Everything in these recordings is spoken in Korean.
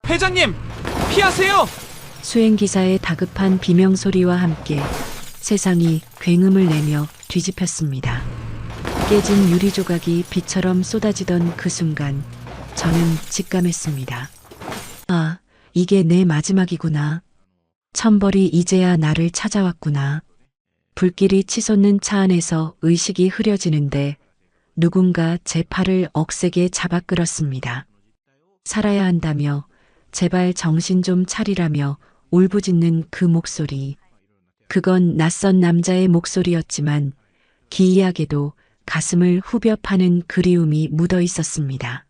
회장님, 피하세요! 수행기사의 다급한 비명소리와 함께 세상이 굉음을 내며 뒤집혔습니다. 깨진 유리조각이 비처럼 쏟아지던 그 순간 저는 직감했습니다. 아, 이게 내 마지막이구나. 천벌이 이제야 나를 찾아왔구나. 불길이 치솟는 차 안에서 의식이 흐려지는데 누군가 제 팔을 억세게 잡아 끌었습니다. 살아야 한다며 제발 정신 좀 차리라며 울부짖는 그 목소리. 그건 낯선 남자의 목소리였지만 기이하게도 가슴을 후벼 파는 그리움이 묻어 있었습니다.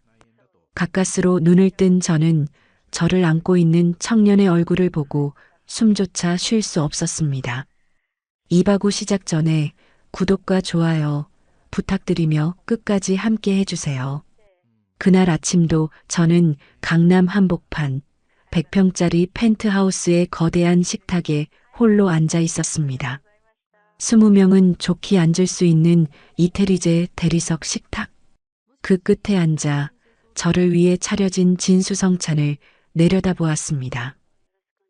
가까스로 눈을 뜬 저는 저를 안고 있는 청년의 얼굴을 보고 숨조차 쉴 수 없었습니다. 이바구 시작 전에 구독과 좋아요 부탁드리며 끝까지 함께 해주세요. 그날 아침도 저는 강남 한복판 100평짜리 펜트하우스의 거대한 식탁에 홀로 앉아 있었습니다. 20명은 좋게 앉을 수 있는 이태리제 대리석 식탁. 그 끝에 앉아 저를 위해 차려진 진수성찬을 내려다보았습니다.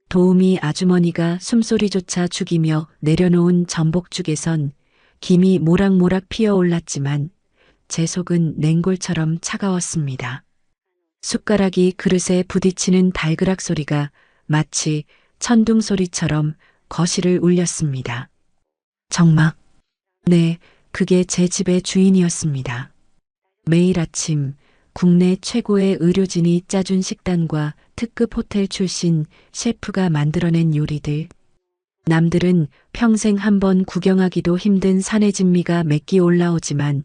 도우미 아주머니가 숨소리조차 죽이며 내려놓은 전복죽에선 김이 모락모락 피어올랐지만 제 속은 냉골처럼 차가웠습니다. 숟가락이 그릇에 부딪히는 달그락 소리가 마치 천둥 소리처럼 거실을 울렸습니다. 정막. 네, 그게 제 집의 주인이었습니다. 매일 아침 국내 최고의 의료진이 짜준 식단과 특급 호텔 출신 셰프가 만들어낸 요리들. 남들은 평생 한 번 구경하기도 힘든 산의 진미가 맺기 올라오지만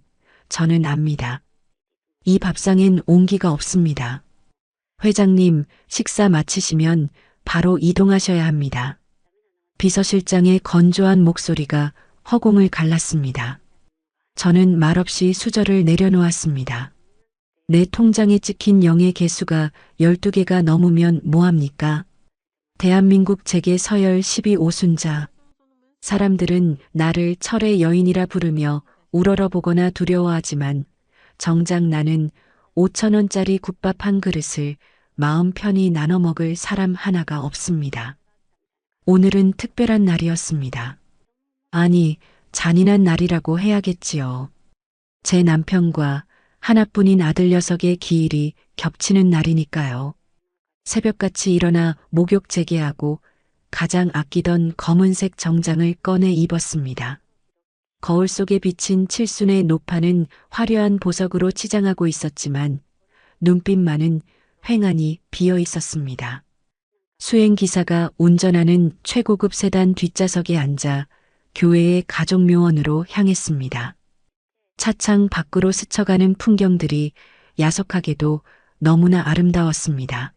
저는 압니다. 이 밥상엔 온기가 없습니다. 회장님, 식사 마치시면 바로 이동하셔야 합니다. 비서실장의 건조한 목소리가 허공을 갈랐습니다. 저는 말없이 수저를 내려놓았습니다. 내 통장에 찍힌 0의 개수가 12개가 넘으면 뭐합니까? 대한민국 재계 서열 12오순자. 사람들은 나를 철의 여인이라 부르며 우러러보거나 두려워하지만 정작 나는 5,000원짜리 국밥 한 그릇을 마음 편히 나눠 먹을 사람 하나가 없습니다. 오늘은 특별한 날이었습니다. 아니, 잔인한 날이라고 해야겠지요. 제 남편과 하나뿐인 아들 녀석의 기일이 겹치는 날이니까요. 새벽같이 일어나 목욕 재개하고 가장 아끼던 검은색 정장을 꺼내 입었습니다. 거울 속에 비친 칠순의 노파는 화려한 보석으로 치장하고 있었지만 눈빛만은 휑하니 비어 있었습니다. 수행기사가 운전하는 최고급 세단 뒷좌석에 앉아 교회의 가족묘원으로 향했습니다. 차창 밖으로 스쳐가는 풍경들이 야속하게도 너무나 아름다웠습니다.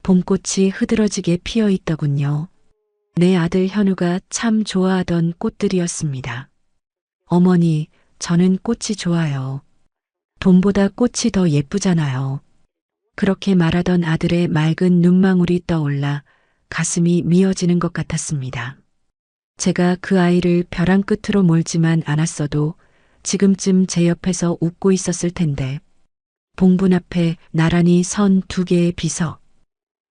봄꽃이 흐드러지게 피어 있더군요. 내 아들 현우가 참 좋아하던 꽃들이었습니다. 어머니, 저는 꽃이 좋아요. 돈보다 꽃이 더 예쁘잖아요. 그렇게 말하던 아들의 맑은 눈망울이 떠올라 가슴이 미어지는 것 같았습니다. 제가 그 아이를 벼랑 끝으로 몰지만 않았어도 지금쯤 제 옆에서 웃고 있었을 텐데. 봉분 앞에 나란히 선 2개의 비석.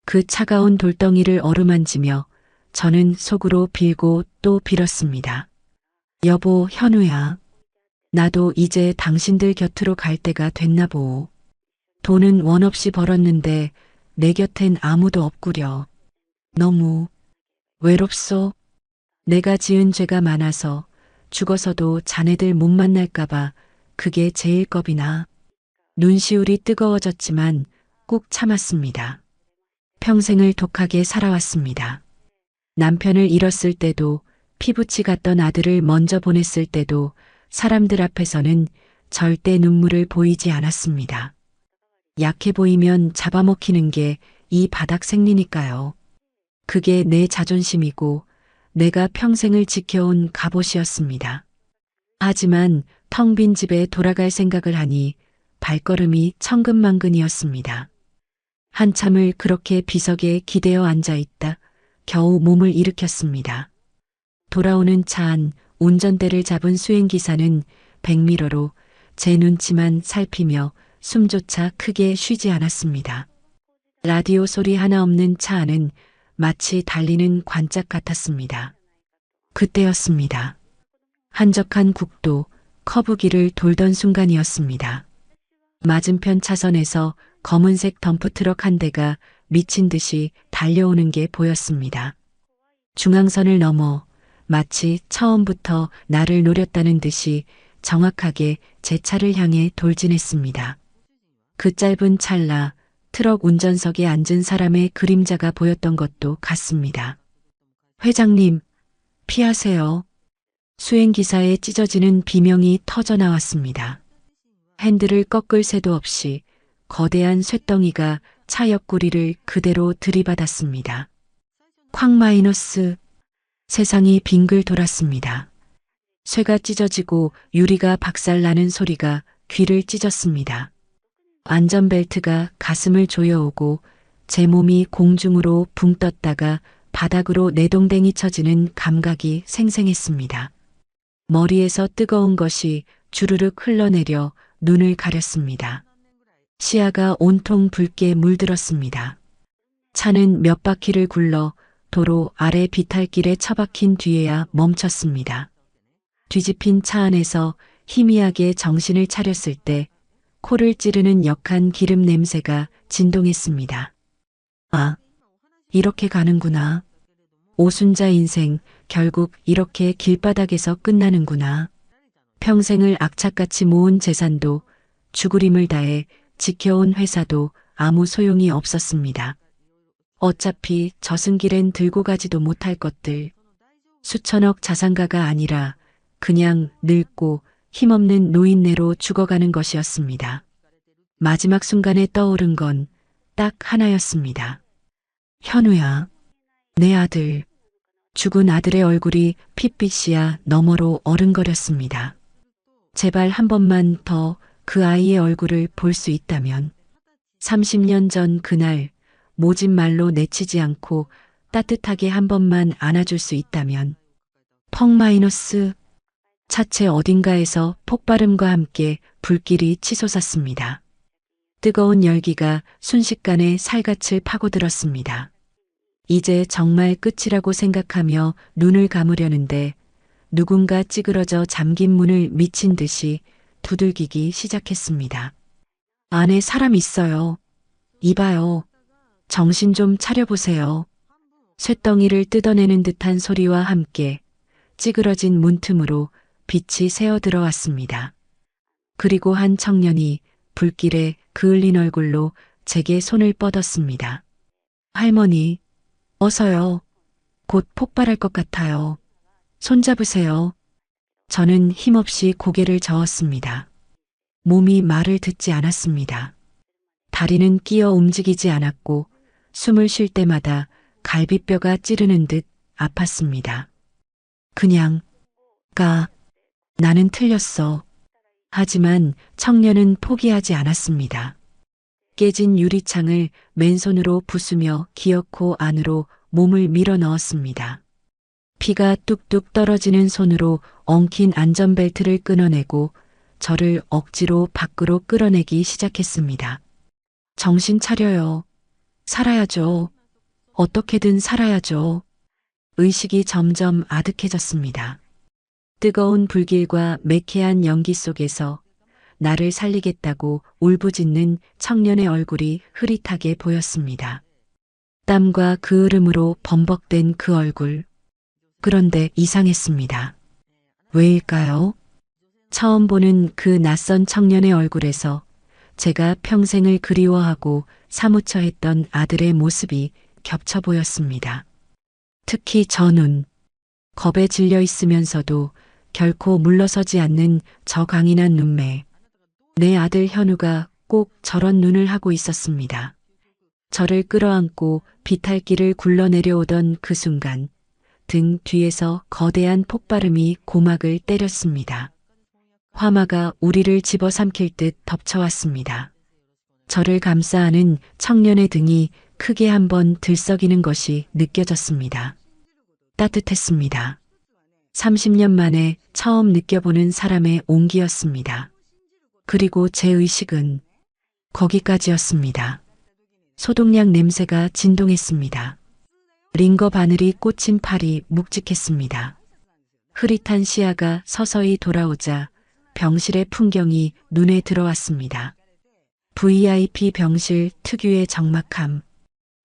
그 차가운 돌덩이를 어루만지며 저는 속으로 빌고 또 빌었습니다. 여보, 현우야. 나도 이제 당신들 곁으로 갈 때가 됐나 보오. 돈은 원 없이 벌었는데 내 곁엔 아무도 없구려. 너무 외롭소. 내가 지은 죄가 많아서 죽어서도 자네들 못 만날까봐 그게 제일 겁이나. 눈시울이 뜨거워졌지만 꾹 참았습니다. 평생을 독하게 살아왔습니다. 남편을 잃었을 때도 피부치 같던 아들을 먼저 보냈을 때도 사람들 앞에서는 절대 눈물을 보이지 않았습니다. 약해 보이면 잡아먹히는 게 이 바닥 생리니까요. 그게 내 자존심이고 내가 평생을 지켜온 갑옷이었습니다. 하지만 텅 빈 집에 돌아갈 생각을 하니 발걸음이 천근만근이었습니다. 한참을 그렇게 비석에 기대어 앉아있다 겨우 몸을 일으켰습니다. 돌아오는 차 안 운전대를 잡은 수행기사는 백미러로 제 눈치만 살피며 숨조차 크게 쉬지 않았습니다. 라디오 소리 하나 없는 차 안은 마치 달리는 관짝 같았습니다. 그때였습니다. 한적한 국도, 커브길을 돌던 순간이었습니다. 맞은편 차선에서 검은색 덤프트럭 한 대가 미친 듯이 달려오는 게 보였습니다. 중앙선을 넘어 마치 처음부터 나를 노렸다는 듯이 정확하게 제 차를 향해 돌진했습니다. 그 짧은 찰나 트럭 운전석에 앉은 사람의 그림자가 보였던 것도 같습니다. 회장님, 피하세요. 수행기사의 찢어지는 비명이 터져 나왔습니다. 핸들을 꺾을 새도 없이 거대한 쇳덩이가 차 옆구리를 그대로 들이받았습니다. 쾅 마이너스. 세상이 빙글 돌았습니다. 쇠가 찢어지고 유리가 박살나는 소리가 귀를 찢었습니다. 안전벨트가 가슴을 조여오고 제 몸이 공중으로 붕 떴다가 바닥으로 내동댕이 쳐지는 감각이 생생했습니다. 머리에서 뜨거운 것이 주르륵 흘러내려 눈을 가렸습니다. 시야가 온통 붉게 물들었습니다. 차는 몇 바퀴를 굴러 도로 아래 비탈길에 처박힌 뒤에야 멈췄습니다. 뒤집힌 차 안에서 희미하게 정신을 차렸을 때 코를 찌르는 역한 기름 냄새가 진동했습니다. 아, 이렇게 가는구나. 오순자 인생 결국 이렇게 길바닥에서 끝나는구나. 평생을 악착같이 모은 재산도 죽으림을 다해 지켜온 회사도 아무 소용이 없었습니다. 어차피 저승길엔 들고 가지도 못할 것들. 수천억 자산가가 아니라 그냥 늙고 힘없는 노인네로 죽어가는 것이었습니다. 마지막 순간에 떠오른 건 딱 하나였습니다. 현우야, 내 아들. 죽은 아들의 얼굴이 핏빛이야 너머로 어른거렸습니다. 제발 한 번만 더 그 아이의 얼굴을 볼 수 있다면. 30년 전 그날 모진 말로 내치지 않고 따뜻하게 한 번만 안아줄 수 있다면. 펑 마이너스. 차체 어딘가에서 폭발음과 함께 불길이 치솟았습니다. 뜨거운 열기가 순식간에 살갗을 파고들었습니다. 이제 정말 끝이라고 생각하며 눈을 감으려는데 누군가 찌그러져 잠긴 문을 미친 듯이 두들기기 시작했습니다. 안에 사람 있어요. 이봐요. 정신 좀 차려보세요. 쇳덩이를 뜯어내는 듯한 소리와 함께 찌그러진 문틈으로 빛이 새어 들어왔습니다. 그리고 한 청년이 불길에 그을린 얼굴로 제게 손을 뻗었습니다. 할머니, 어서요. 곧 폭발할 것 같아요. 손잡으세요. 저는 힘없이 고개를 저었습니다. 몸이 말을 듣지 않았습니다. 다리는 끼어 움직이지 않았고 숨을 쉴 때마다 갈비뼈가 찌르는 듯 아팠습니다. 그냥 가. 나는 틀렸어. 하지만 청년은 포기하지 않았습니다. 깨진 유리창을 맨손으로 부수며 기어코 안으로 몸을 밀어 넣었습니다. 피가 뚝뚝 떨어지는 손으로 엉킨 안전벨트를 끊어내고 저를 억지로 밖으로 끌어내기 시작했습니다. 정신 차려요. 살아야죠. 어떻게든 살아야죠. 의식이 점점 아득해졌습니다. 뜨거운 불길과 매캐한 연기 속에서 나를 살리겠다고 울부짖는 청년의 얼굴이 흐릿하게 보였습니다. 땀과 그을음으로 범벅된 그 얼굴. 그런데 이상했습니다. 왜일까요? 처음 보는 그 낯선 청년의 얼굴에서 제가 평생을 그리워하고 사무쳐 했던 아들의 모습이 겹쳐 보였습니다. 특히 저 눈, 겁에 질려 있으면서도 결코 물러서지 않는 저 강인한 눈매. 내 아들 현우가 꼭 저런 눈을 하고 있었습니다. 저를 끌어안고 비탈길을 굴러내려오던 그 순간 등 뒤에서 거대한 폭발음이 고막을 때렸습니다. 화마가 우리를 집어삼킬 듯 덮쳐왔습니다. 저를 감싸 안은 청년의 등이 크게 한번 들썩이는 것이 느껴졌습니다. 따뜻했습니다. 30년 만에 처음 느껴보는 사람의 온기였습니다. 그리고 제 의식은 거기까지였습니다. 소독약 냄새가 진동했습니다. 링거 바늘이 꽂힌 팔이 묵직했습니다. 흐릿한 시야가 서서히 돌아오자 병실의 풍경이 눈에 들어왔습니다. VIP 병실 특유의 적막함,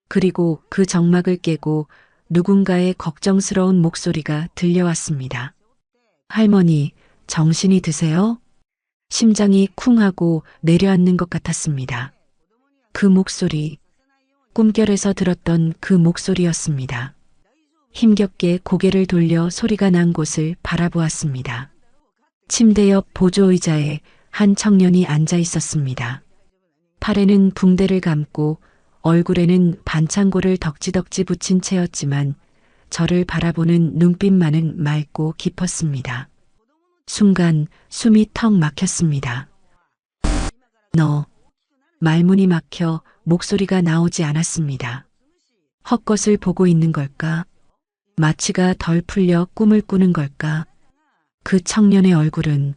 그리고 그 적막을 깨고 누군가의 걱정스러운 목소리가 들려왔습니다. 할머니, 정신이 드세요? 심장이 쿵 하고 내려앉는 것 같았습니다. 그 목소리, 꿈결에서 들었던 그 목소리였습니다. 힘겹게 고개를 돌려 소리가 난 곳을 바라보았습니다. 침대 옆 보조의자에 한 청년이 앉아 있었습니다. 팔에는 붕대를 감고 얼굴에는 반창고를 덕지덕지 붙인 채였지만 저를 바라보는 눈빛만은 맑고 깊었습니다. 순간 숨이 턱 막혔습니다. 너, 말문이 막혀 목소리가 나오지 않았습니다. 헛것을 보고 있는 걸까? 마취가 덜 풀려 꿈을 꾸는 걸까? 그 청년의 얼굴은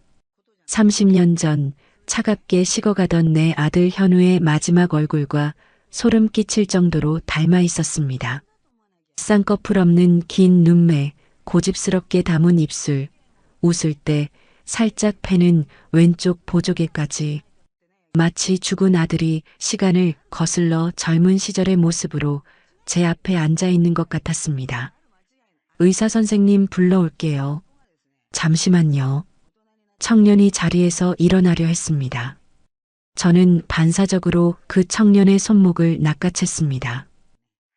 30년 전 차갑게 식어가던 내 아들 현우의 마지막 얼굴과 소름 끼칠 정도로 닮아 있었습니다. 쌍꺼풀 없는 긴 눈매, 고집스럽게 담은 입술, 웃을 때 살짝 패는 왼쪽 보조개까지. 마치 죽은 아들이 시간을 거슬러 젊은 시절의 모습으로 제 앞에 앉아 있는 것 같았습니다. 의사 선생님 불러올게요. 잠시만요. 청년이 자리에서 일어나려 했습니다. 저는 반사적으로 그 청년의 손목을 낚아챘습니다.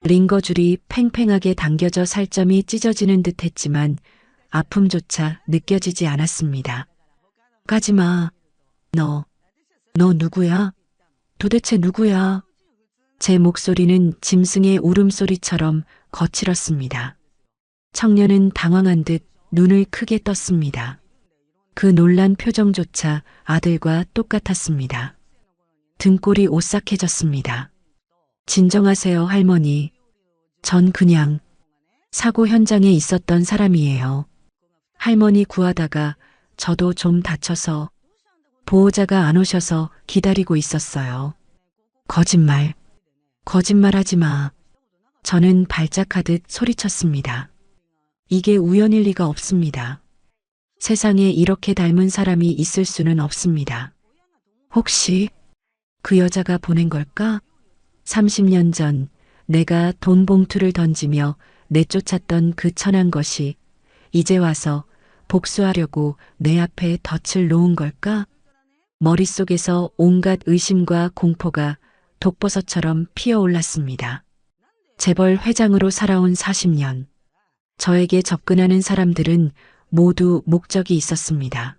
링거줄이 팽팽하게 당겨져 살점이 찢어지는 듯 했지만 아픔조차 느껴지지 않았습니다. 가지마. 너 누구야? 도대체 누구야? 제 목소리는 짐승의 울음소리처럼 거칠었습니다. 청년은 당황한 듯 눈을 크게 떴습니다. 그 놀란 표정조차 아들과 똑같았습니다. 등골이 오싹해졌습니다. 진정하세요, 할머니. 전 그냥 사고 현장에 있었던 사람이에요. 할머니 구하다가 저도 좀 다쳐서 보호자가 안 오셔서 기다리고 있었어요. 거짓말하지 마. 저는 발작하듯 소리쳤습니다. 이게 우연일 리가 없습니다. 세상에 이렇게 닮은 사람이 있을 수는 없습니다. 혹시 그 여자가 보낸 걸까? 30년 전 내가 돈 봉투를 던지며 내쫓았던 그 천한 것이 이제 와서 복수하려고 내 앞에 덫을 놓은 걸까? 머릿속에서 온갖 의심과 공포가 독버섯처럼 피어올랐습니다. 재벌 회장으로 살아온 40년. 저에게 접근하는 사람들은 모두 목적이 있었습니다.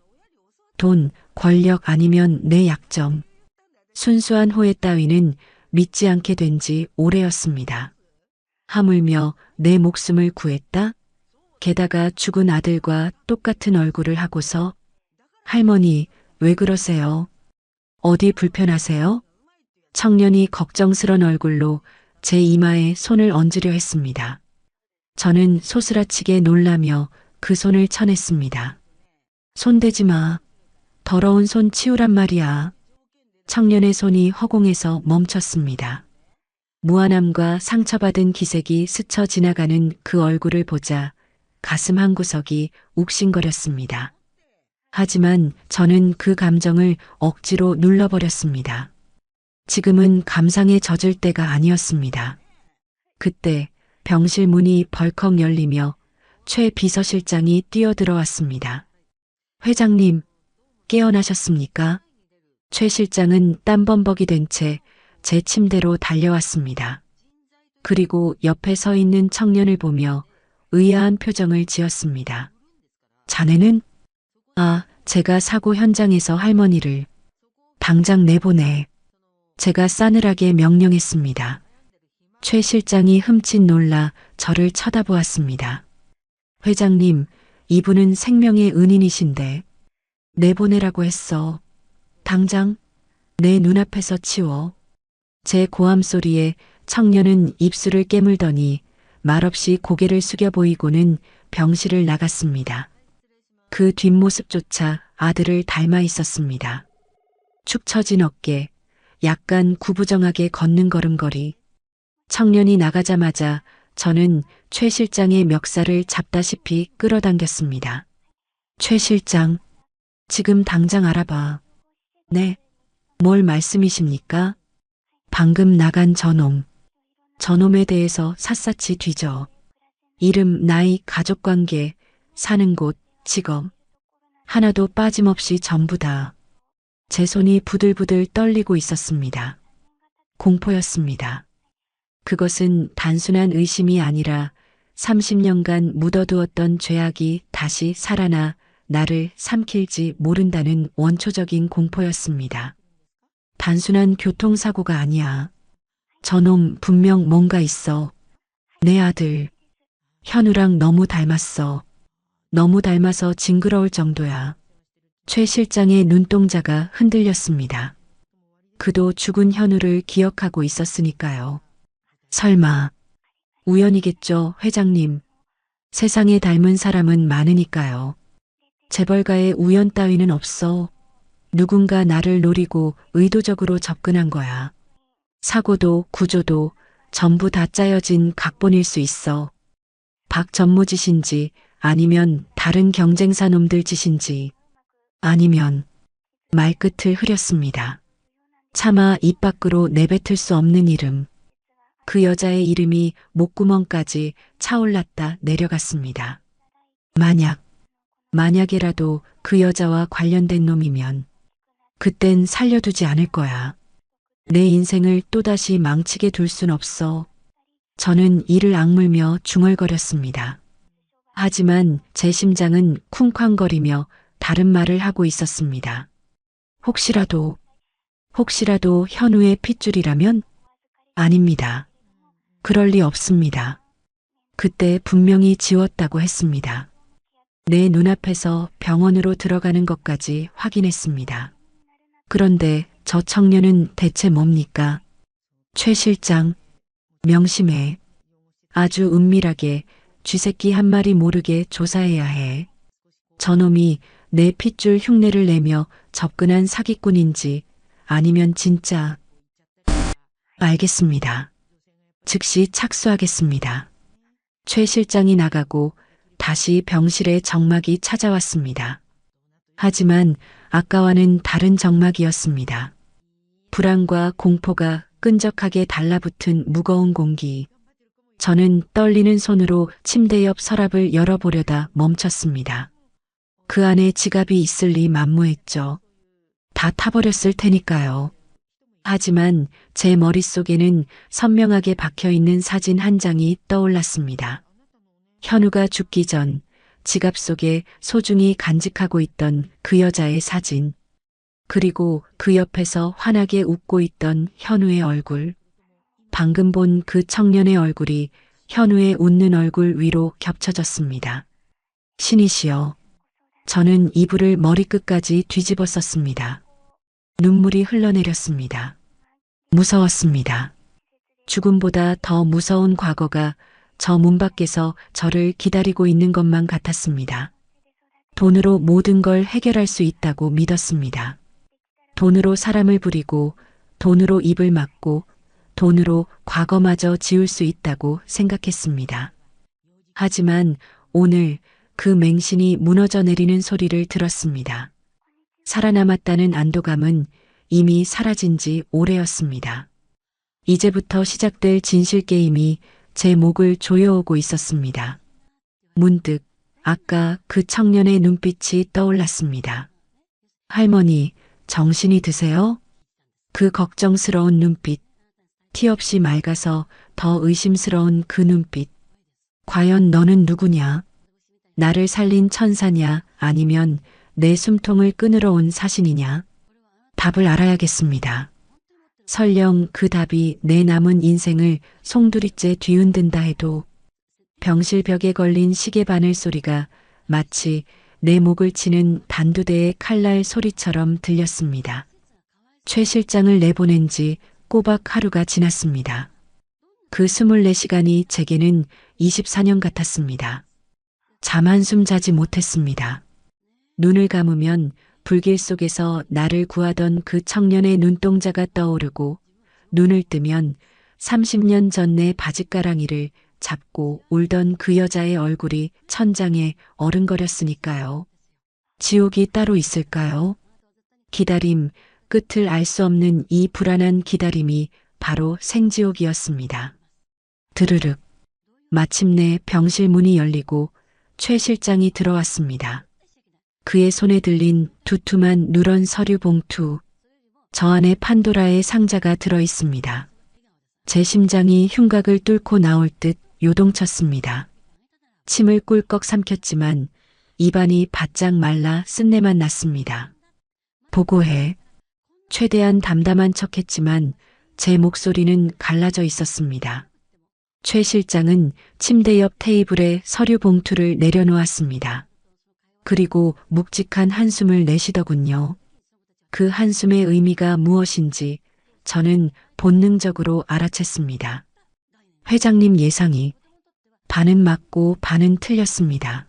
돈, 권력 아니면 내 약점. 순수한 호혜 따위는 믿지 않게 된 지 오래였습니다. 하물며 내 목숨을 구했다? 게다가 죽은 아들과 똑같은 얼굴을 하고서 할머니, 왜 그러세요? 어디 불편하세요? 청년이 걱정스런 얼굴로 제 이마에 손을 얹으려 했습니다. 저는 소스라치게 놀라며 그 손을 쳐냈습니다. 손대지 마. 더러운 손 치우란 말이야. 청년의 손이 허공에서 멈췄습니다. 무한함과 상처받은 기색이 스쳐 지나가는 그 얼굴을 보자 가슴 한구석이 욱신거렸습니다. 하지만 저는 그 감정을 억지로 눌러버렸습니다. 지금은 감상에 젖을 때가 아니었습니다. 그때 병실 문이 벌컥 열리며 최 비서실장이 뛰어들어왔습니다. 회장님, 깨어나셨습니까? 최 실장은 땀범벅이 된 채 제 침대로 달려왔습니다. 그리고 옆에 서 있는 청년을 보며 의아한 표정을 지었습니다. 자네는? 제가 사고 현장에서 할머니를 당장 내보내. 제가 싸늘하게 명령했습니다. 최 실장이 흠칫 놀라 저를 쳐다보았습니다. 회장님, 이분은 생명의 은인이신데 내보내라고 했어. 당장 내 눈앞에서 치워. 제 고함 소리에 청년은 입술을 깨물더니 말없이 고개를 숙여 보이고는 병실을 나갔습니다. 그 뒷모습조차 아들을 닮아 있었습니다. 축 처진 어깨, 약간 구부정하게 걷는 걸음걸이. 청년이 나가자마자 저는 최 실장의 멱살을 잡다시피 끌어당겼습니다. 최 실장, 지금 당장 알아봐. 네, 뭘 말씀이십니까? 방금 나간 저놈. 저놈에 대해서 샅샅이 뒤져. 이름, 나이, 가족관계, 사는 곳, 직업. 하나도 빠짐없이 전부 다. 제 손이 부들부들 떨리고 있었습니다. 공포였습니다. 그것은 단순한 의심이 아니라 30년간 묻어두었던 죄악이 다시 살아나 나를 삼킬지 모른다는 원초적인 공포였습니다. 단순한 교통사고가 아니야. 저놈 분명 뭔가 있어. 내 아들. 현우랑 너무 닮았어. 너무 닮아서 징그러울 정도야. 최 실장의 눈동자가 흔들렸습니다. 그도 죽은 현우를 기억하고 있었으니까요. 설마. 우연이겠죠, 회장님. 세상에 닮은 사람은 많으니까요. 재벌가의 우연 따위는 없어. 누군가 나를 노리고 의도적으로 접근한 거야. 사고도 구조도 전부 다 짜여진 각본일 수 있어. 박 전무 짓인지 아니면 다른 경쟁사 놈들 짓인지 아니면 말끝을 흐렸습니다. 차마 입 밖으로 내뱉을 수 없는 이름. 그 여자의 이름이 목구멍까지 차올랐다 내려갔습니다. 만약에라도 그 여자와 관련된 놈이면 그땐 살려두지 않을 거야. 내 인생을 또다시 망치게 둘 순 없어. 저는 이를 악물며 중얼거렸습니다. 하지만 제 심장은 쿵쾅거리며 다른 말을 하고 있었습니다. 혹시라도 현우의 핏줄이라면? 아닙니다. 그럴 리 없습니다. 그때 분명히 지웠다고 했습니다. 내 눈앞에서 병원으로 들어가는 것까지 확인했습니다. 그런데 저 청년은 대체 뭡니까? 최 실장, 명심해. 아주 은밀하게 쥐새끼 한 마리 모르게 조사해야 해. 저놈이 내 핏줄 흉내를 내며 접근한 사기꾼인지 아니면 진짜. 알겠습니다. 즉시 착수하겠습니다. 최 실장이 나가고 다시 병실에 정막이 찾아왔습니다. 하지만 아까와는 다른 정막이었습니다. 불안과 공포가 끈적하게 달라붙은 무거운 공기. 저는 떨리는 손으로 침대 옆 서랍을 열어보려다 멈췄습니다. 그 안에 지갑이 있을 리 만무했죠. 다 타버렸을 테니까요. 하지만 제 머릿속에는 선명하게 박혀있는 사진 한 장이 떠올랐습니다. 현우가 죽기 전 지갑 속에 소중히 간직하고 있던 그 여자의 사진. 그리고 그 옆에서 환하게 웃고 있던 현우의 얼굴. 방금 본 그 청년의 얼굴이 현우의 웃는 얼굴 위로 겹쳐졌습니다. 신이시여. 저는 이불을 머리끝까지 뒤집었었습니다. 눈물이 흘러내렸습니다. 무서웠습니다. 죽음보다 더 무서운 과거가 저 문 밖에서 저를 기다리고 있는 것만 같았습니다. 돈으로 모든 걸 해결할 수 있다고 믿었습니다. 돈으로 사람을 부리고, 돈으로 입을 막고, 돈으로 과거마저 지울 수 있다고 생각했습니다. 하지만 오늘 그 맹신이 무너져 내리는 소리를 들었습니다. 살아남았다는 안도감은 이미 사라진 지 오래였습니다. 이제부터 시작될 진실 게임이 제 목을 조여오고 있었습니다. 문득 아까 그 청년의 눈빛이 떠올랐습니다. 할머니, 정신이 드세요? 그 걱정스러운 눈빛, 티 없이 맑아서 더 의심스러운 그 눈빛. 과연 너는 누구냐? 나를 살린 천사냐? 아니면 내 숨통을 끊으러 온 사신이냐? 답을 알아야겠습니다. 설령 그 답이 내 남은 인생을 송두리째 뒤흔든다 해도 병실 벽에 걸린 시계바늘 소리가 마치 내 목을 치는 단두대의 칼날 소리처럼 들렸습니다. 최 실장을 내보낸 지 꼬박 하루가 지났습니다. 그 24시간이 제게는 24년 같았습니다. 잠 한숨 자지 못했습니다. 눈을 감으면 불길 속에서 나를 구하던 그 청년의 눈동자가 떠오르고 눈을 뜨면 30년 전 내 바짓가랑이를 잡고 울던 그 여자의 얼굴이 천장에 어른거렸으니까요. 지옥이 따로 있을까요? 기다림, 끝을 알 수 없는 이 불안한 기다림이 바로 생지옥이었습니다. 드르륵. 마침내 병실 문이 열리고 최 실장이 들어왔습니다. 그의 손에 들린 두툼한 누런 서류 봉투. 저 안에 판도라의 상자가 들어 있습니다. 제 심장이 흉곽을 뚫고 나올 듯 요동쳤습니다. 침을 꿀꺽 삼켰지만 입안이 바짝 말라 쓴내만 났습니다. 보고해. 최대한 담담한 척했지만 제 목소리는 갈라져 있었습니다. 최 실장은 침대 옆 테이블에 서류 봉투를 내려놓았습니다. 그리고 묵직한 한숨을 내쉬더군요. 그 한숨의 의미가 무엇인지 저는 본능적으로 알아챘습니다. 회장님 예상이 반은 맞고 반은 틀렸습니다.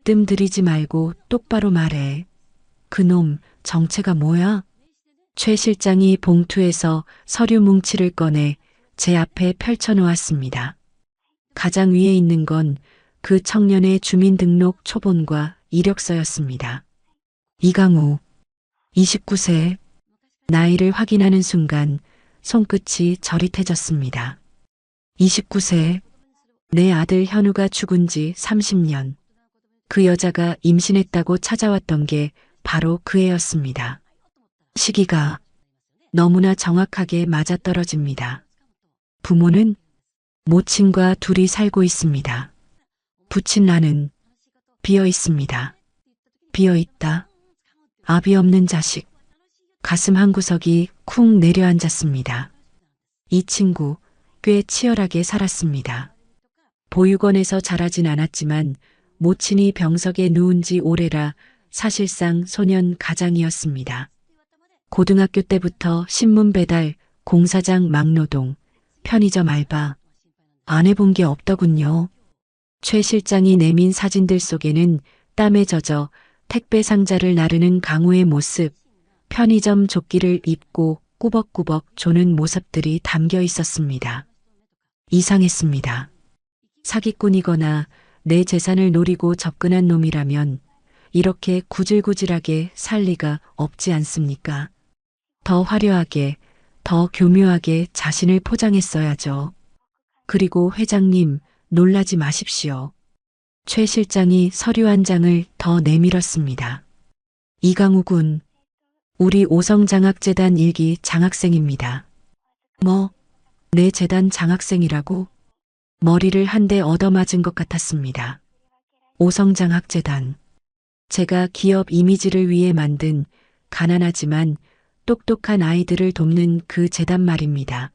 뜸 들이지 말고 똑바로 말해. 그놈 정체가 뭐야? 최 실장이 봉투에서 서류 뭉치를 꺼내 제 앞에 펼쳐놓았습니다. 가장 위에 있는 건 그 청년의 주민등록 초본과 이력서였습니다. 이강우, 29세. 나이를 확인하는 순간 손끝이 저릿해졌습니다. 29세. 내 아들 현우가 죽은 지 30년. 그 여자가 임신했다고 찾아왔던 게 바로 그 애였습니다. 시기가 너무나 정확하게 맞아떨어집니다. 부모는 모친과 둘이 살고 있습니다. 부친 나는 비어 있습니다. 비어 있다. 아비 없는 자식. 가슴 한구석이 쿵 내려앉았습니다. 이 친구 꽤 치열하게 살았습니다. 보육원에서 자라진 않았지만 모친이 병석에 누운 지 오래라 사실상 소년 가장이었습니다. 고등학교 때부터 신문 배달, 공사장 막노동, 편의점 알바. 안 해본 게 없더군요. 최 실장이 내민 사진들 속에는 땀에 젖어 택배 상자를 나르는 강우의 모습, 편의점 조끼를 입고 꾸벅꾸벅 조는 모습들이 담겨 있었습니다. 이상했습니다. 사기꾼이거나 내 재산을 노리고 접근한 놈이라면 이렇게 구질구질하게 살 리가 없지 않습니까? 더 화려하게, 더 교묘하게 자신을 포장했어야죠. 그리고 회장님, 놀라지 마십시오. 최 실장이 서류 한 장을 더 내밀었습니다. 이강우 군, 우리 오성장학재단 1기 장학생입니다. 뭐, 내 재단 장학생이라고? 머리를 한 대 얻어맞은 것 같았습니다. 오성장학재단. 제가 기업 이미지를 위해 만든 가난하지만 똑똑한 아이들을 돕는 그 재단 말입니다.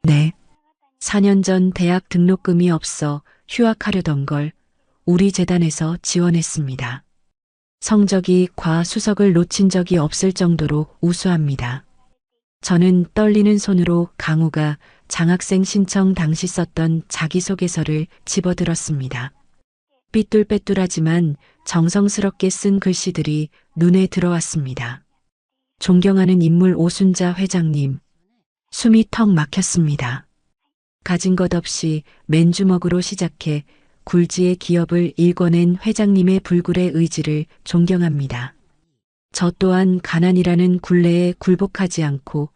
네. 4년 전 대학 등록금이 없어 휴학하려던 걸 우리 재단에서 지원했습니다. 성적이 과수석을 놓친 적이 없을 정도로 우수합니다. 저는 떨리는 손으로 강우가 장학생 신청 당시 썼던 자기소개서를 집어들었습니다. 삐뚤빼뚤하지만 정성스럽게 쓴 글씨들이 눈에 들어왔습니다. 존경하는 인물 오순자 회장님. 숨이 턱 막혔습니다. 가진 것 없이 맨주먹으로 시작해 굴지의 기업을 일궈낸 회장님의 불굴의 의지를 존경합니다. 저 또한 가난이라는 굴레에 굴복하지 않고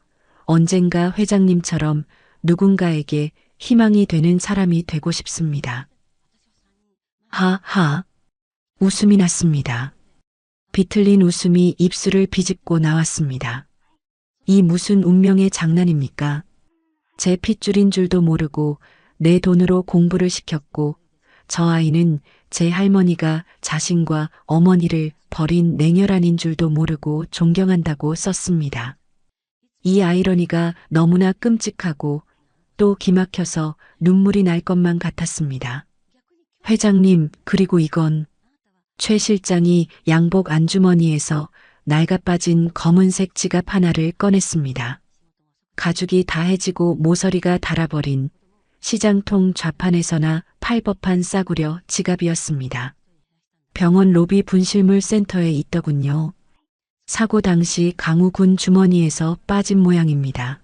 언젠가 회장님처럼 누군가에게 희망이 되는 사람이 되고 싶습니다. 하하. 웃음이 났습니다. 비틀린 웃음이 입술을 비집고 나왔습니다. 이 무슨 운명의 장난입니까? 제 핏줄인 줄도 모르고 내 돈으로 공부를 시켰고 저 아이는 제 할머니가 자신과 어머니를 버린 냉혈한인 줄도 모르고 존경한다고 썼습니다. 이 아이러니가 너무나 끔찍하고 또 기막혀서 눈물이 날 것만 같았습니다. 회장님, 그리고 이건 최 실장이 양복 안주머니에서 낡아빠진 검은색 지갑 하나를 꺼냈습니다. 가죽이 다해지고 모서리가 닳아버린 시장통 좌판에서나 팔 법한 싸구려 지갑이었습니다. 병원 로비 분실물 센터에 있더군요. 사고 당시 강우 군 주머니에서 빠진 모양입니다.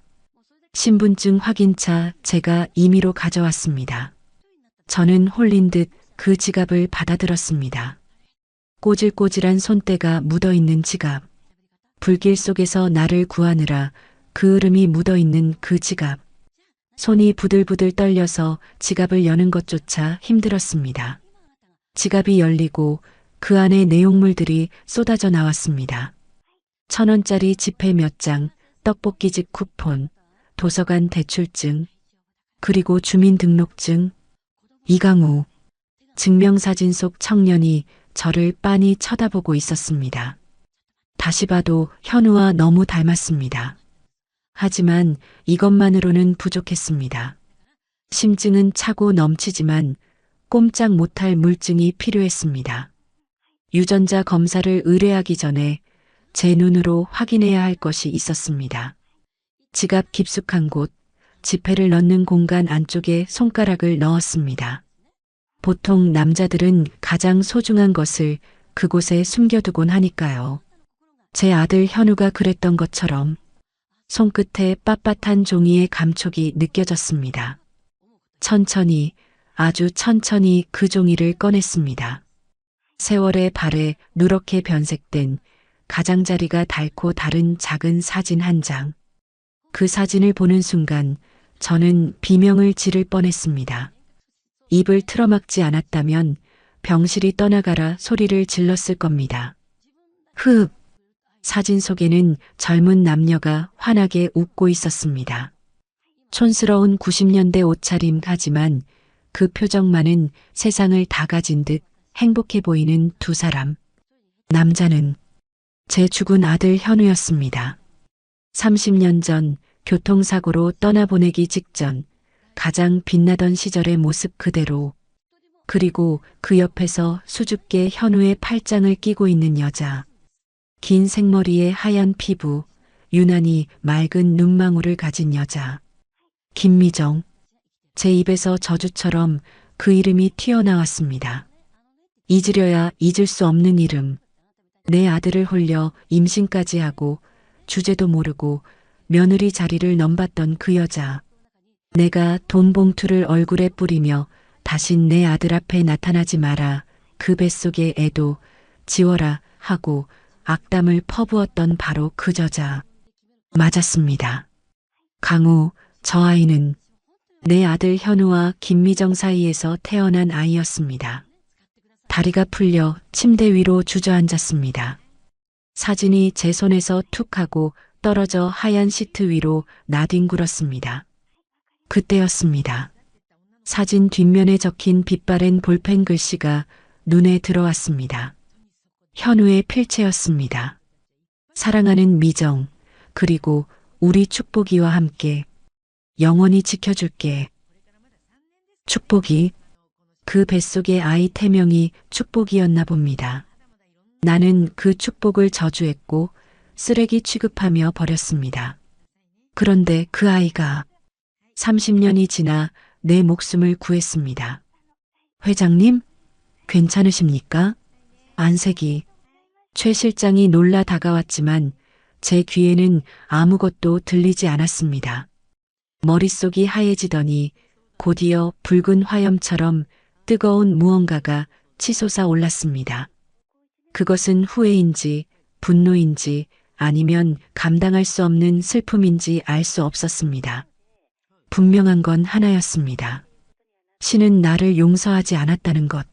신분증 확인차 제가 임의로 가져왔습니다. 저는 홀린 듯 그 지갑을 받아들었습니다. 꼬질꼬질한 손때가 묻어있는 지갑. 불길 속에서 나를 구하느라 그 으름이 묻어있는 그 지갑. 손이 부들부들 떨려서 지갑을 여는 것조차 힘들었습니다. 지갑이 열리고 그 안에 내용물들이 쏟아져 나왔습니다. 1,000원짜리 지폐 몇 장, 떡볶이집 쿠폰, 도서관 대출증, 그리고 주민등록증. 이강우. 증명사진 속 청년이 저를 빤히 쳐다보고 있었습니다. 다시 봐도 현우와 너무 닮았습니다. 하지만 이것만으로는 부족했습니다. 심증은 차고 넘치지만 꼼짝 못할 물증이 필요했습니다. 유전자 검사를 의뢰하기 전에 제 눈으로 확인해야 할 것이 있었습니다. 지갑 깊숙한 곳, 지폐를 넣는 공간 안쪽에 손가락을 넣었습니다. 보통 남자들은 가장 소중한 것을 그곳에 숨겨두곤 하니까요. 제 아들 현우가 그랬던 것처럼 손끝에 빳빳한 종이의 감촉이 느껴졌습니다. 천천히, 아주 천천히 그 종이를 꺼냈습니다. 세월의 발에 누렇게 변색된 가장자리가 닳고 다른 작은 사진 한 장. 그 사진을 보는 순간 저는 비명을 지를 뻔했습니다. 입을 틀어막지 않았다면 병실이 떠나가라 소리를 질렀을 겁니다. 흡! 사진 속에는 젊은 남녀가 환하게 웃고 있었습니다. 촌스러운 90년대 옷차림 하지만 그 표정만은 세상을 다 가진 듯 행복해 보이는 두 사람. 남자는 제 죽은 아들 현우였습니다. 30년 전 교통사고로 떠나보내기 직전 가장 빛나던 시절의 모습 그대로, 그리고 그 옆에서 수줍게 현우의 팔짱을 끼고 있는 여자. 긴 생머리에 하얀 피부, 유난히 맑은 눈망울을 가진 여자. 김미정. 제 입에서 저주처럼 그 이름이 튀어나왔습니다. 잊으려야 잊을 수 없는 이름. 내 아들을 홀려 임신까지 하고 주제도 모르고 며느리 자리를 넘봤던 그 여자. 내가 돈 봉투를 얼굴에 뿌리며 다신 내 아들 앞에 나타나지 마라. 그 뱃속의 애도 지워라 하고 악담을 퍼부었던 바로 그 저자. 맞았습니다. 강우, 저 아이는 내 아들 현우와 김미정 사이에서 태어난 아이였습니다. 다리가 풀려 침대 위로 주저앉았습니다. 사진이 제 손에서 툭 하고 떨어져 하얀 시트 위로 나뒹굴었습니다. 그때였습니다. 사진 뒷면에 적힌 빛바랜 볼펜 글씨가 눈에 들어왔습니다. 현우의 필체였습니다. 사랑하는 미정, 그리고 우리 축복이와 함께 영원히 지켜줄게. 축복이. 그 뱃속의 아이 태명이 축복이었나 봅니다. 나는 그 축복을 저주했고 쓰레기 취급하며 버렸습니다. 그런데 그 아이가 30년이 지나 내 목숨을 구했습니다. 회장님, 괜찮으십니까? 안색이. 최 실장이 놀라 다가왔지만 제 귀에는 아무것도 들리지 않았습니다. 머릿속이 하얘지더니 곧이어 붉은 화염처럼 뜨거운 무언가가 치솟아 올랐습니다. 그것은 후회인지 분노인지 아니면 감당할 수 없는 슬픔인지 알 수 없었습니다. 분명한 건 하나였습니다. 신은 나를 용서하지 않았다는 것.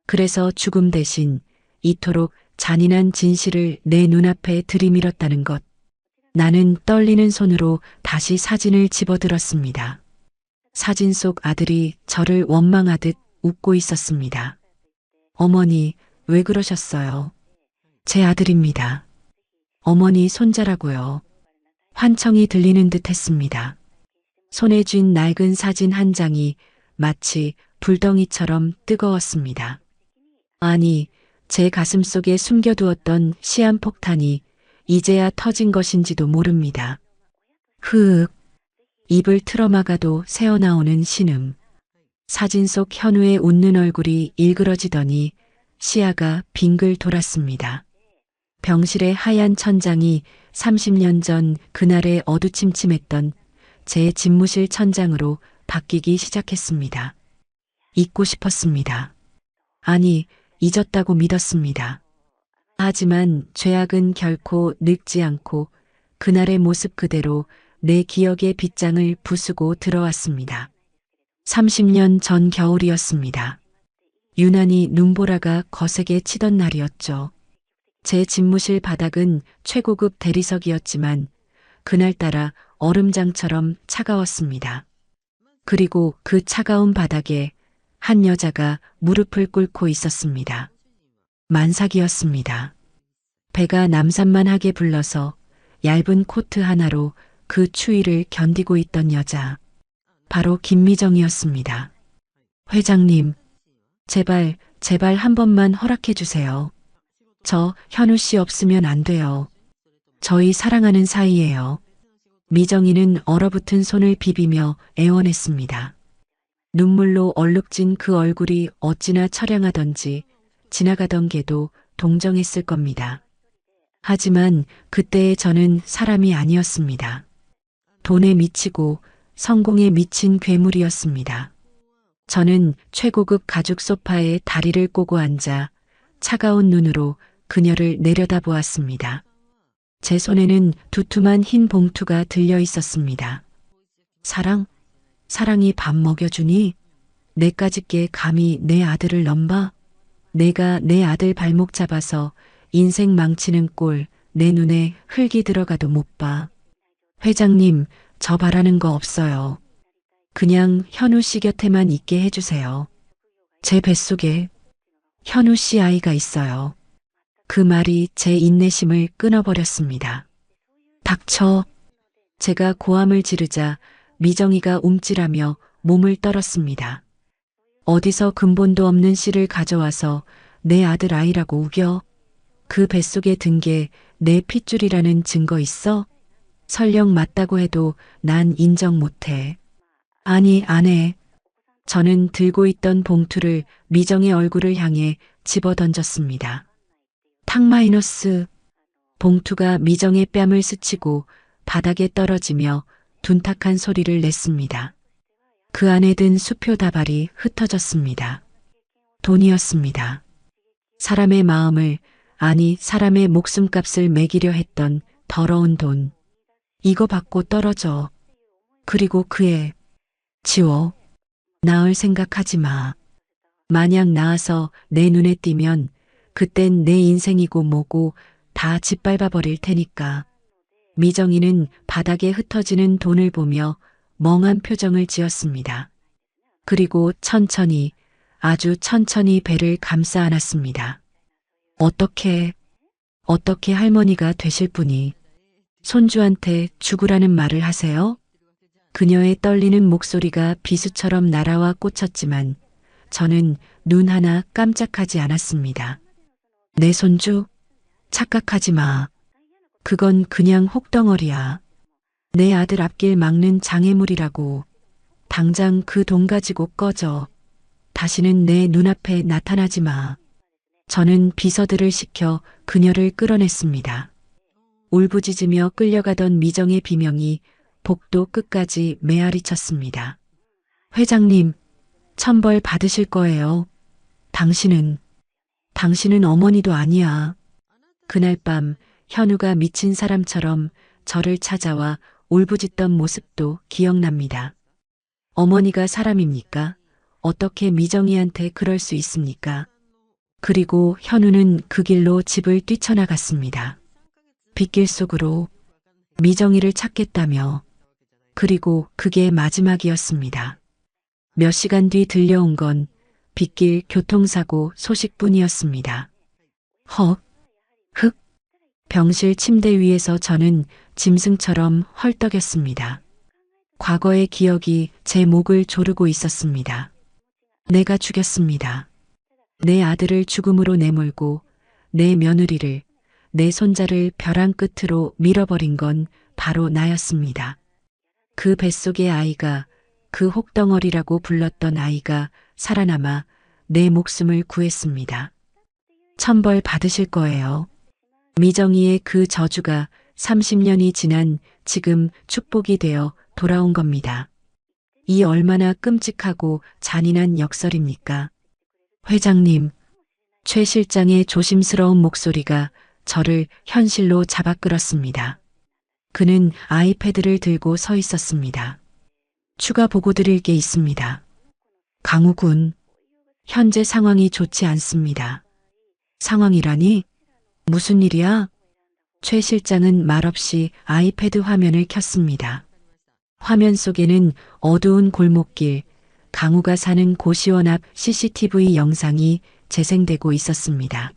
그래서 죽음 대신 이토록 잔인한 진실을 내 눈앞에 들이밀었다는 것. 나는 떨리는 손으로 다시 사진을 집어들었습니다. 사진 속 아들이 저를 원망하듯 웃고 있었습니다. 어머니, 왜 그러셨어요? 제 아들입니다. 어머니 손자라고요. 환청이 들리는 듯 했습니다. 손에 쥔 낡은 사진 한 장이 마치 불덩이처럼 뜨거웠습니다. 아니, 제 가슴 속에 숨겨두었던 시한폭탄이 이제야 터진 것인지도 모릅니다. 흐윽. 입을 틀어막아도 새어나오는 신음. 사진 속 현우의 웃는 얼굴이 일그러지더니 시야가 빙글 돌았습니다. 병실의 하얀 천장이 30년 전 그날의 어두침침했던 제 집무실 천장으로 바뀌기 시작했습니다. 잊고 싶었습니다. 아니, 잊었다고 믿었습니다. 하지만 죄악은 결코 늙지 않고 그날의 모습 그대로 내 기억의 빗장을 부수고 들어왔습니다. 30년 전 겨울이었습니다. 유난히 눈보라가 거세게 치던 날이었죠. 제 집무실 바닥은 최고급 대리석이었지만 그날따라 얼음장처럼 차가웠습니다. 그리고 그 차가운 바닥에 한 여자가 무릎을 꿇고 있었습니다. 만삭이었습니다. 배가 남산만하게 불러서 얇은 코트 하나로 그 추위를 견디고 있던 여자. 바로 김미정이었습니다. 회장님, 제발 한 번만 허락해 주세요. 저 현우 씨 없으면 안 돼요. 저희 사랑하는 사이예요. 미정이는 얼어붙은 손을 비비며 애원했습니다. 눈물로 얼룩진 그 얼굴이 어찌나 처량하던지 지나가던 개도 동정했을 겁니다. 하지만 그때의 저는 사람이 아니었습니다. 돈에 미치고 성공에 미친 괴물이었습니다. 저는 최고급 가죽 소파에 다리를 꼬고 앉아 차가운 눈으로 그녀를 내려다보았습니다. 제 손에는 두툼한 흰 봉투가 들려 있었습니다. 사랑이 밥 먹여주니? 내까짓게 감히 내 아들을 넘봐? 내가 내 아들 발목 잡아서 인생 망치는 꼴 내 눈에 흙이 들어가도 못 봐. 회장님, 저 바라는 거 없어요. 그냥 현우 씨 곁에만 있게 해주세요. 제 뱃속에 현우 씨 아이가 있어요. 그 말이 제 인내심을 끊어버렸습니다. 닥쳐. 제가 고함을 지르자 미정이가 움찔하며 몸을 떨었습니다. 어디서 근본도 없는 씨를 가져와서 내 아들 아이라고 우겨? 그 뱃속에 든 게 내 핏줄이라는 증거 있어? 설령 맞다고 해도 난 인정 못해. 아니, 안 해. 저는 들고 있던 봉투를 미정의 얼굴을 향해 집어 던졌습니다. 탁 마이너스. 봉투가 미정의 뺨을 스치고 바닥에 떨어지며 둔탁한 소리를 냈습니다. 그 안에 든 수표 다발이 흩어졌습니다. 돈이었습니다. 사람의 마음을, 아니 사람의 목숨값을 매기려 했던 더러운 돈. 이거 받고 떨어져. 그리고 그 애 지워. 낳을 생각하지 마. 만약 낳아서 내 눈에 띄면 그땐 내 인생이고 뭐고 다 짓밟아 버릴 테니까. 미정이는 바닥에 흩어지는 돈을 보며 멍한 표정을 지었습니다. 그리고 천천히, 아주 천천히 배를 감싸 안았습니다. 어떻게 할머니가 되실 분이 손주한테 죽으라는 말을 하세요? 그녀의 떨리는 목소리가 비수처럼 날아와 꽂혔지만 저는 눈 하나 깜짝하지 않았습니다. 내 손주? 착각하지 마. 그건 그냥 혹덩어리야. 내 아들 앞길 막는 장애물이라고. 당장 그 돈 가지고 꺼져. 다시는 내 눈앞에 나타나지 마. 저는 비서들을 시켜 그녀를 끌어냈습니다. 울부짖으며 끌려가던 미정의 비명이 복도 끝까지 메아리쳤습니다. 회장님, 천벌 받으실 거예요. 당신은 어머니도 아니야. 그날 밤 현우가 미친 사람처럼 저를 찾아와 울부짖던 모습도 기억납니다. 어머니가 사람입니까? 어떻게 미정이한테 그럴 수 있습니까? 그리고 현우는 그 길로 집을 뛰쳐나갔습니다. 빗길 속으로 미정이를 찾겠다며. 그리고 그게 마지막이었습니다. 몇 시간 뒤 들려온 건 빗길 교통사고 소식뿐이었습니다. 흑. 병실 침대 위에서 저는 짐승처럼 헐떡였습니다. 과거의 기억이 제 목을 조르고 있었습니다. 내가 죽였습니다. 내 아들을 죽음으로 내몰고 내 며느리를, 내 손자를 벼랑 끝으로 밀어버린 건 바로 나였습니다. 그 뱃속의 아이가, 그 혹덩어리라고 불렀던 아이가 살아남아 내 목숨을 구했습니다. 천벌 받으실 거예요. 미정이의 그 저주가 30년이 지난 지금 축복이 되어 돌아온 겁니다. 이 얼마나 끔찍하고 잔인한 역설입니까? 회장님, 최 실장의 조심스러운 목소리가 저를 현실로 잡아 끌었습니다. 그는 아이패드를 들고 서 있었습니다. 추가 보고 드릴 게 있습니다. 강우 군, 현재 상황이 좋지 않습니다. 상황이라니? 무슨 일이야? 최 실장은 말없이 아이패드 화면을 켰습니다. 화면 속에는 어두운 골목길, 강우가 사는 고시원 앞 CCTV 영상이 재생되고 있었습니다.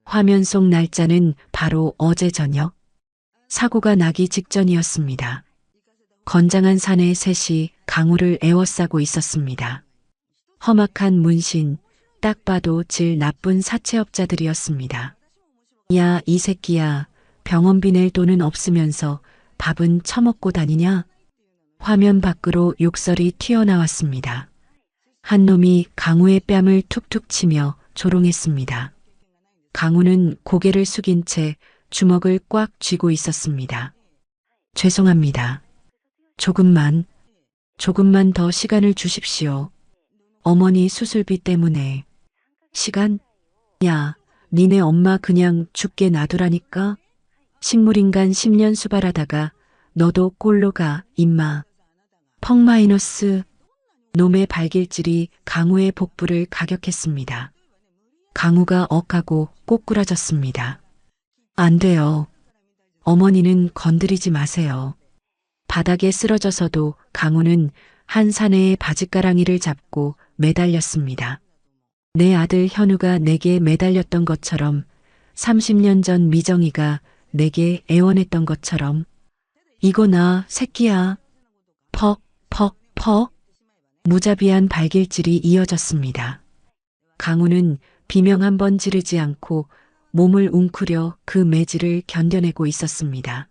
화면 속 날짜는 바로 어제 저녁, 사고가 나기 직전이었습니다. 건장한 사내 셋이 강우를 에워싸고 있었습니다. 험악한 문신, 딱 봐도 질 나쁜 사채업자들이었습니다. 야, 이 새끼야, 병원비 낼 돈은 없으면서 밥은 처먹고 다니냐? 화면 밖으로 욕설이 튀어나왔습니다. 한 놈이 강우의 뺨을 툭툭 치며 조롱했습니다. 강우는 고개를 숙인 채 주먹을 꽉 쥐고 있었습니다. 죄송합니다. 조금만 더 시간을 주십시오. 어머니 수술비 때문에. 시간? 야, 니네 엄마 그냥 죽게 놔두라니까? 식물인간 10년 수발하다가 너도 꼴로 가, 임마. 펑 마이너스. 놈의 발길질이 강우의 복부를 가격했습니다. 강우가 억하고 꼬꾸라졌습니다. 안 돼요. 어머니는 건드리지 마세요. 바닥에 쓰러져서도 강우는 한 사내의 바짓가랑이를 잡고 매달렸습니다. 내 아들 현우가 내게 매달렸던 것처럼 30년 전 미정이가 내게 애원했던 것처럼. 이거 나 새끼야. 퍽, 퍽, 퍽. 무자비한 발길질이 이어졌습니다. 강우는 비명 한 번 지르지 않고 몸을 웅크려 그 매질을 견뎌내고 있었습니다.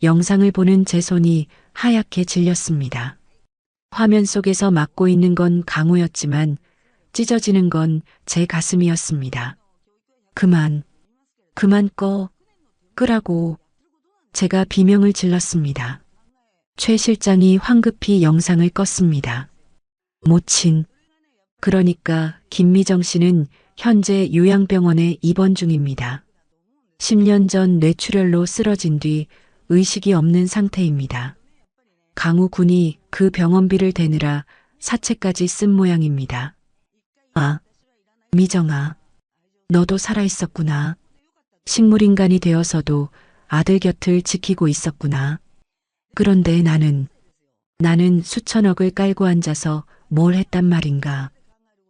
영상을 보는 제 손이 하얗게 질렸습니다. 화면 속에서 막고 있는 건 강우였지만 찢어지는 건 제 가슴이었습니다. 그만 끄라고. 제가 비명을 질렀습니다. 최 실장이 황급히 영상을 껐습니다. 모친. 그러니까 김미정 씨는 현재 요양병원에 입원 중입니다. 10년 전 뇌출혈로 쓰러진 뒤 의식이 없는 상태입니다. 강우 군이 그 병원비를 대느라 사채까지 쓴 모양입니다. 아, 미정아, 너도 살아있었구나. 식물인간이 되어서도 아들 곁을 지키고 있었구나. 그런데 나는 수천억을 깔고 앉아서 뭘 했단 말인가.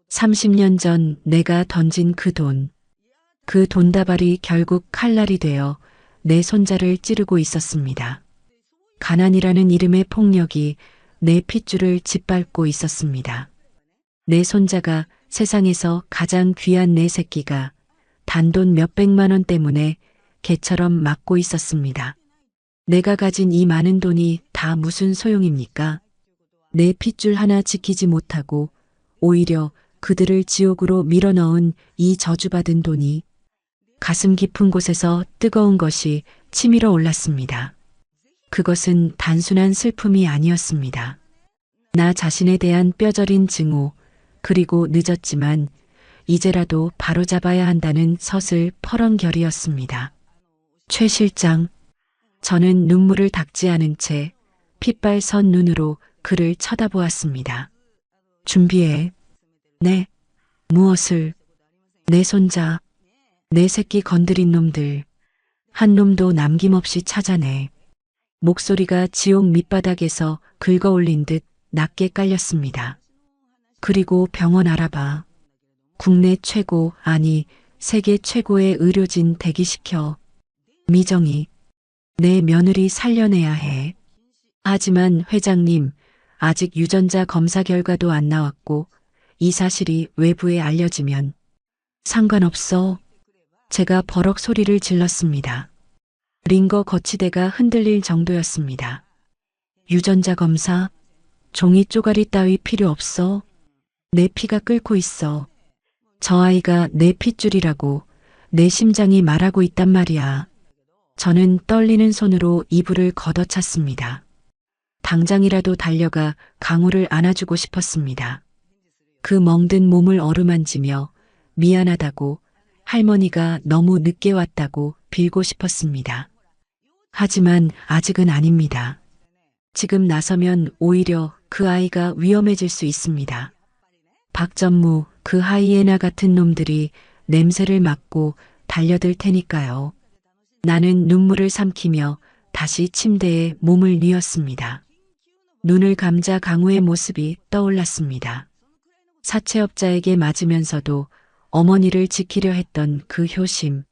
30년 전 내가 던진 그 돈다발이 결국 칼날이 되어 내 손자를 찌르고 있었습니다. 가난이라는 이름의 폭력이 내 핏줄을 짓밟고 있었습니다. 내 손자가 세상에서 가장 귀한 내 새끼가 단돈 몇백만 원 때문에 개처럼 맞고 있었습니다. 내가 가진 이 많은 돈이 다 무슨 소용입니까? 내 핏줄 하나 지키지 못하고 오히려 그들을 지옥으로 밀어넣은 이 저주받은 돈이 가슴 깊은 곳에서 뜨거운 것이 치밀어 올랐습니다. 그것은 단순한 슬픔이 아니었습니다. 나 자신에 대한 뼈저린 증오, 그리고 늦었지만 이제라도 바로잡아야 한다는 서슬 퍼런결이었습니다. 최 실장, 저는 눈물을 닦지 않은 채 핏발 선 눈으로 그를 쳐다보았습니다. 준비해. 네, 무엇을? 내 손자, 내 새끼 건드린 놈들, 한 놈도 남김없이 찾아내. 목소리가 지옥 밑바닥에서 긁어올린 듯 낮게 깔렸습니다. 그리고 병원 알아봐. 국내 최고, 아니 세계 최고의 의료진 대기시켜. 미정이, 내 며느리 살려내야 해. 하지만 회장님, 아직 유전자 검사 결과도 안 나왔고 이 사실이 외부에 알려지면 상관없어. 제가 버럭 소리를 질렀습니다. 링거 거치대가 흔들릴 정도였습니다. 유전자 검사? 종이 쪼가리 따위 필요 없어. 내 피가 끓고 있어. 저 아이가 내 핏줄이라고, 내 심장이 말하고 있단 말이야. 저는 떨리는 손으로 이불을 걷어찼습니다. 당장이라도 달려가 강우를 안아주고 싶었습니다. 그 멍든 몸을 어루만지며 미안하다고, 할머니가 너무 늦게 왔다고 빌고 싶었습니다. 하지만 아직은 아닙니다. 지금 나서면 오히려 그 아이가 위험해질 수 있습니다. 박전무, 그 하이에나 같은 놈들이 냄새를 맡고 달려들 테니까요. 나는 눈물을 삼키며 다시 침대에 몸을 뉘었습니다. 눈을 감자 강우의 모습이 떠올랐습니다. 사채업자에게 맞으면서도 어머니를 지키려 했던 그 효심,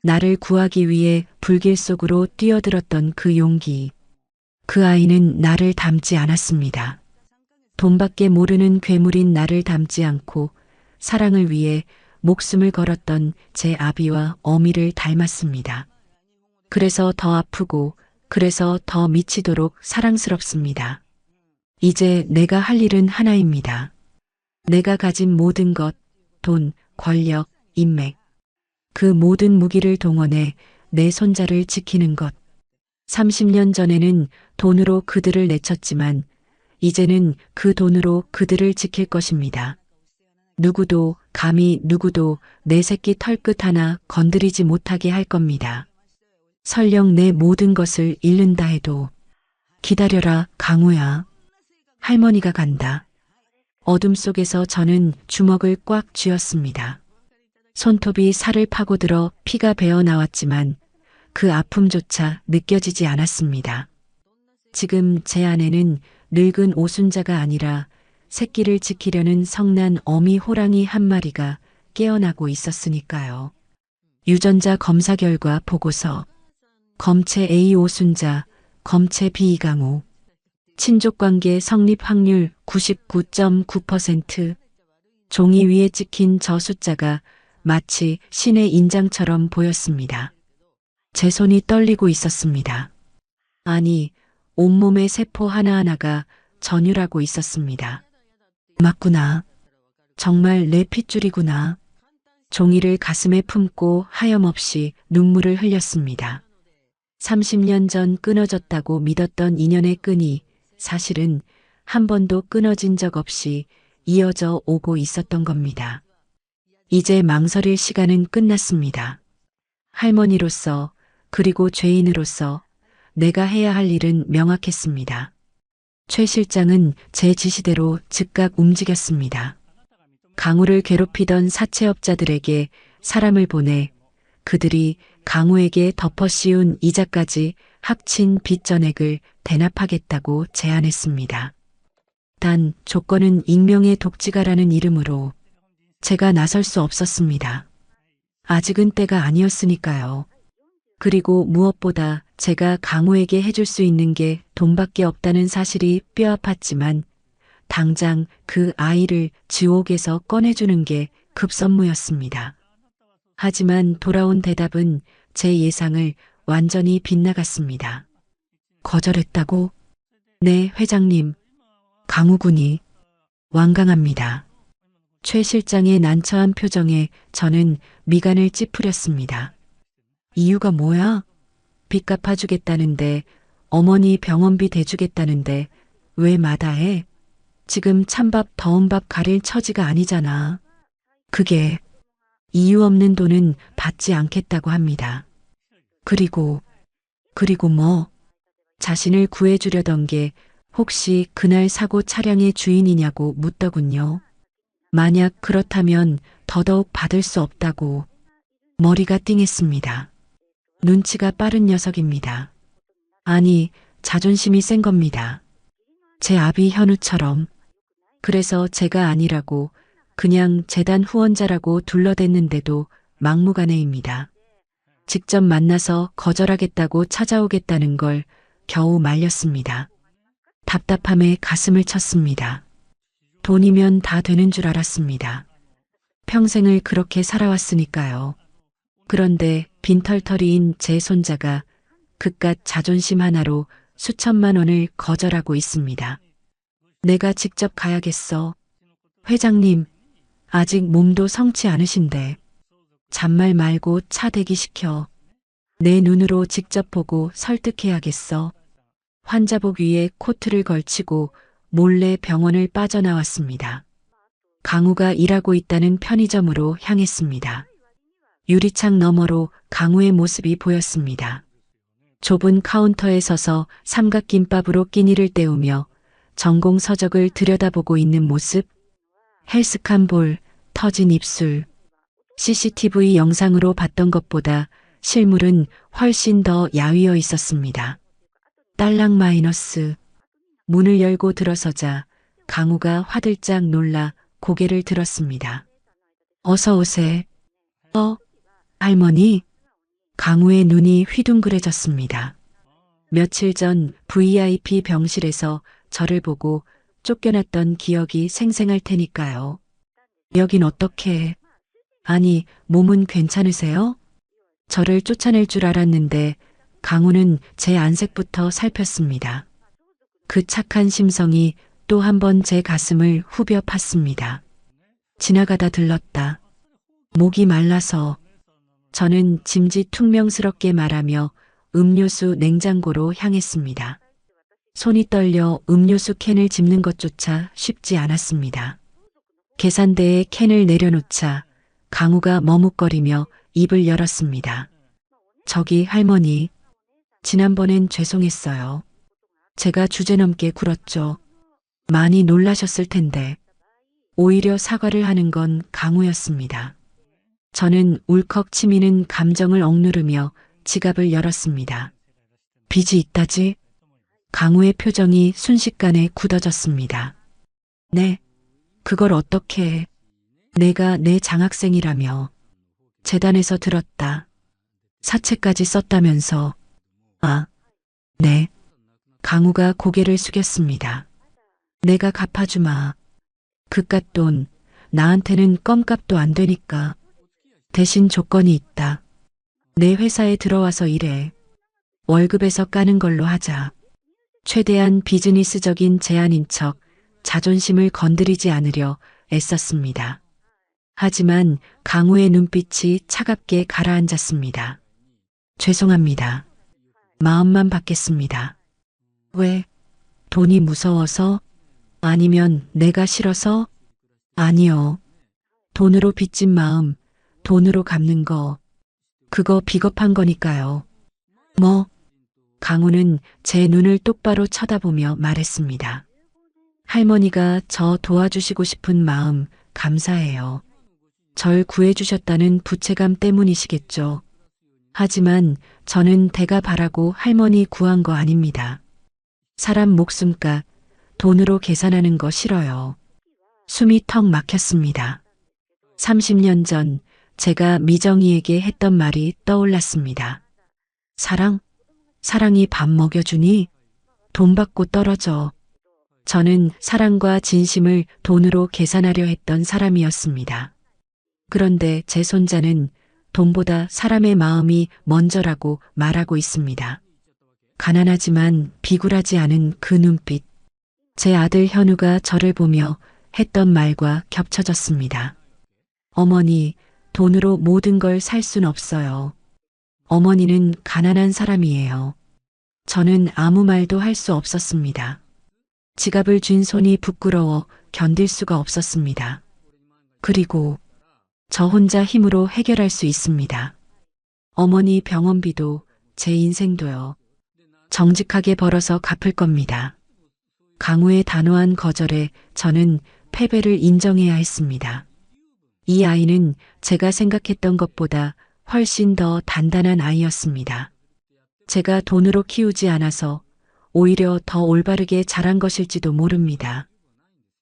나를 구하기 위해 불길 속으로 뛰어들었던 그 용기. 그 아이는 나를 닮지 않았습니다. 돈밖에 모르는 괴물인 나를 닮지 않고 사랑을 위해 목숨을 걸었던 제 아비와 어미를 닮았습니다. 그래서 더 아프고 그래서 더 미치도록 사랑스럽습니다. 이제 내가 할 일은 하나입니다. 내가 가진 모든 것, 돈, 권력, 인맥, 그 모든 무기를 동원해 내 손자를 지키는 것. 30년 전에는 돈으로 그들을 내쳤지만 이제는 그 돈으로 그들을 지킬 것입니다. 누구도, 감히 누구도 내 새끼 털끝 하나 건드리지 못하게 할 겁니다. 설령 내 모든 것을 잃는다 해도. 기다려라, 강우야. 할머니가 간다. 어둠 속에서 저는 주먹을 꽉 쥐었습니다. 손톱이 살을 파고들어 피가 배어 나왔지만 그 아픔조차 느껴지지 않았습니다. 지금 제 안에는 늙은 오순자가 아니라 새끼를 지키려는 성난 어미 호랑이 한 마리가 깨어나고 있었으니까요. 유전자 검사 결과 보고서. 검체 A 오순자, 검체 B 이강우. 친족관계 성립 확률 99.9%. 종이 위에 찍힌 저 숫자가 마치 신의 인장처럼 보였습니다. 제 손이 떨리고 있었습니다. 아니, 온몸의 세포 하나하나가 전율하고 있었습니다. 맞구나. 정말 내 핏줄이구나. 종이를 가슴에 품고 하염없이 눈물을 흘렸습니다. 30년 전 끊어졌다고 믿었던 인연의 끈이 사실은 한 번도 끊어진 적 없이 이어져 오고 있었던 겁니다. 이제 망설일 시간은 끝났습니다. 할머니로서 그리고 죄인으로서 내가 해야 할 일은 명확했습니다. 최 실장은 제 지시대로 즉각 움직였습니다. 강우를 괴롭히던 사채업자들에게 사람을 보내 그들이 강우에게 덮어 씌운 이자까지 합친 빚 전액을 대납하겠다고 제안했습니다. 단 조건은 익명의 독지가라는 이름으로. 제가 나설 수 없었습니다. 아직은 때가 아니었으니까요. 그리고 무엇보다 제가 강우에게 해줄 수 있는 게 돈밖에 없다는 사실이 뼈 아팠지만 당장 그 아이를 지옥에서 꺼내주는 게 급선무였습니다. 하지만 돌아온 대답은 제 예상을 완전히 빗나갔습니다. 거절했다고? 네, 회장님. 강우군이 완강합니다. 최 실장의 난처한 표정에 저는 미간을 찌푸렸습니다. 이유가 뭐야? 빚 갚아주겠다는데, 어머니 병원비 대주겠다는데 왜 마다해? 지금 찬밥 더운 밥 가릴 처지가 아니잖아. 그게 이유 없는 돈은 받지 않겠다고 합니다. 그리고 뭐? 자신을 구해주려던 게 혹시 그날 사고 차량의 주인이냐고 묻더군요. 만약 그렇다면 더더욱 받을 수 없다고. 머리가 띵했습니다. 눈치가 빠른 녀석입니다. 아니, 자존심이 센 겁니다. 제 아비 현우처럼. 그래서 제가 아니라고 그냥 재단 후원자라고 둘러댔는데도 막무가내입니다. 직접 만나서 거절하겠다고 찾아오겠다는 걸 겨우 말렸습니다. 답답함에 가슴을 쳤습니다. 돈이면 다 되는 줄 알았습니다. 평생을 그렇게 살아왔으니까요. 그런데 빈털터리인 제 손자가 그깟 자존심 하나로 수천만 원을 거절하고 있습니다. 내가 직접 가야겠어. 회장님, 아직 몸도 성치 않으신데. 잔말 말고 차 대기시켜. 내 눈으로 직접 보고 설득해야겠어. 환자복 위에 코트를 걸치고 몰래 병원을 빠져나왔습니다. 강우가 일하고 있다는 편의점으로 향했습니다. 유리창 너머로 강우의 모습이 보였습니다. 좁은 카운터에 서서 삼각김밥으로 끼니를 때우며 전공 서적을 들여다보고 있는 모습, 헬스칸 볼, 터진 입술. CCTV 영상으로 봤던 것보다 실물은 훨씬 더 야위어 있었습니다. 딸랑 마이너스. 문을 열고 들어서자 강우가 화들짝 놀라 고개를 들었습니다. 어서 오세. 할머니? 강우의 눈이 휘둥그레졌습니다. 며칠 전 VIP 병실에서 저를 보고 쫓겨났던 기억이 생생할 테니까요. 여긴 어떻게? 아니, 몸은 괜찮으세요? 저를 쫓아낼 줄 알았는데 강우는 제 안색부터 살폈습니다. 그 착한 심성이 또 한 번 제 가슴을 후벼 팠습니다. 지나가다 들렀다. 목이 말라서. 저는 짐짓퉁명스럽게 말하며 음료수 냉장고로 향했습니다. 손이 떨려 음료수 캔을 집는 것조차 쉽지 않았습니다. 계산대에 캔을 내려놓자 강우가 머뭇거리며 입을 열었습니다. 저기 할머니, 지난번엔 죄송했어요. 제가 주제넘게 굴었죠. 많이 놀라셨을 텐데. 오히려 사과를 하는 건 강우였습니다. 저는 울컥 치미는 감정을 억누르며 지갑을 열었습니다. 빚이 있다지? 강우의 표정이 순식간에 굳어졌습니다. 네, 그걸 어떻게 해? 내가 내 장학생이라며. 재단에서 들었다. 사채까지 썼다면서. 아, 네. 강우가 고개를 숙였습니다. 내가 갚아주마. 그깟 돈, 나한테는 껌값도 안 되니까. 대신 조건이 있다. 내 회사에 들어와서 일해. 월급에서 까는 걸로 하자. 최대한 비즈니스적인 제안인 척 자존심을 건드리지 않으려 애썼습니다. 하지만 강우의 눈빛이 차갑게 가라앉았습니다. 죄송합니다. 마음만 받겠습니다. 왜? 돈이 무서워서? 아니면 내가 싫어서? 아니요. 돈으로 빚진 마음, 돈으로 갚는 거, 그거 비겁한 거니까요. 뭐? 강우는 제 눈을 똑바로 쳐다보며 말했습니다. 할머니가 저 도와주시고 싶은 마음 감사해요. 절 구해주셨다는 부채감 때문이시겠죠. 하지만 저는 대가 바라고 할머니 구한 거 아닙니다. 사람 목숨값 돈으로 계산하는 거 싫어요. 숨이 턱 막혔습니다. 30년 전 제가 미정이에게 했던 말이 떠올랐습니다. 사랑? 사랑이 밥 먹여주니? 돈 받고 떨어져. 저는 사랑과 진심을 돈으로 계산하려 했던 사람이었습니다. 그런데 제 손자는 돈보다 사람의 마음이 먼저라고 말하고 있습니다. 가난하지만 비굴하지 않은 그 눈빛. 제 아들 현우가 저를 보며 했던 말과 겹쳐졌습니다. 어머니, 돈으로 모든 걸 살 순 없어요. 어머니는 가난한 사람이에요. 저는 아무 말도 할 수 없었습니다. 지갑을 쥔 손이 부끄러워 견딜 수가 없었습니다. 그리고 저 혼자 힘으로 해결할 수 있습니다. 어머니 병원비도 제 인생도요. 정직하게 벌어서 갚을 겁니다. 강우의 단호한 거절에 저는 패배를 인정해야 했습니다. 이 아이는 제가 생각했던 것보다 훨씬 더 단단한 아이였습니다. 제가 돈으로 키우지 않아서 오히려 더 올바르게 자란 것일지도 모릅니다.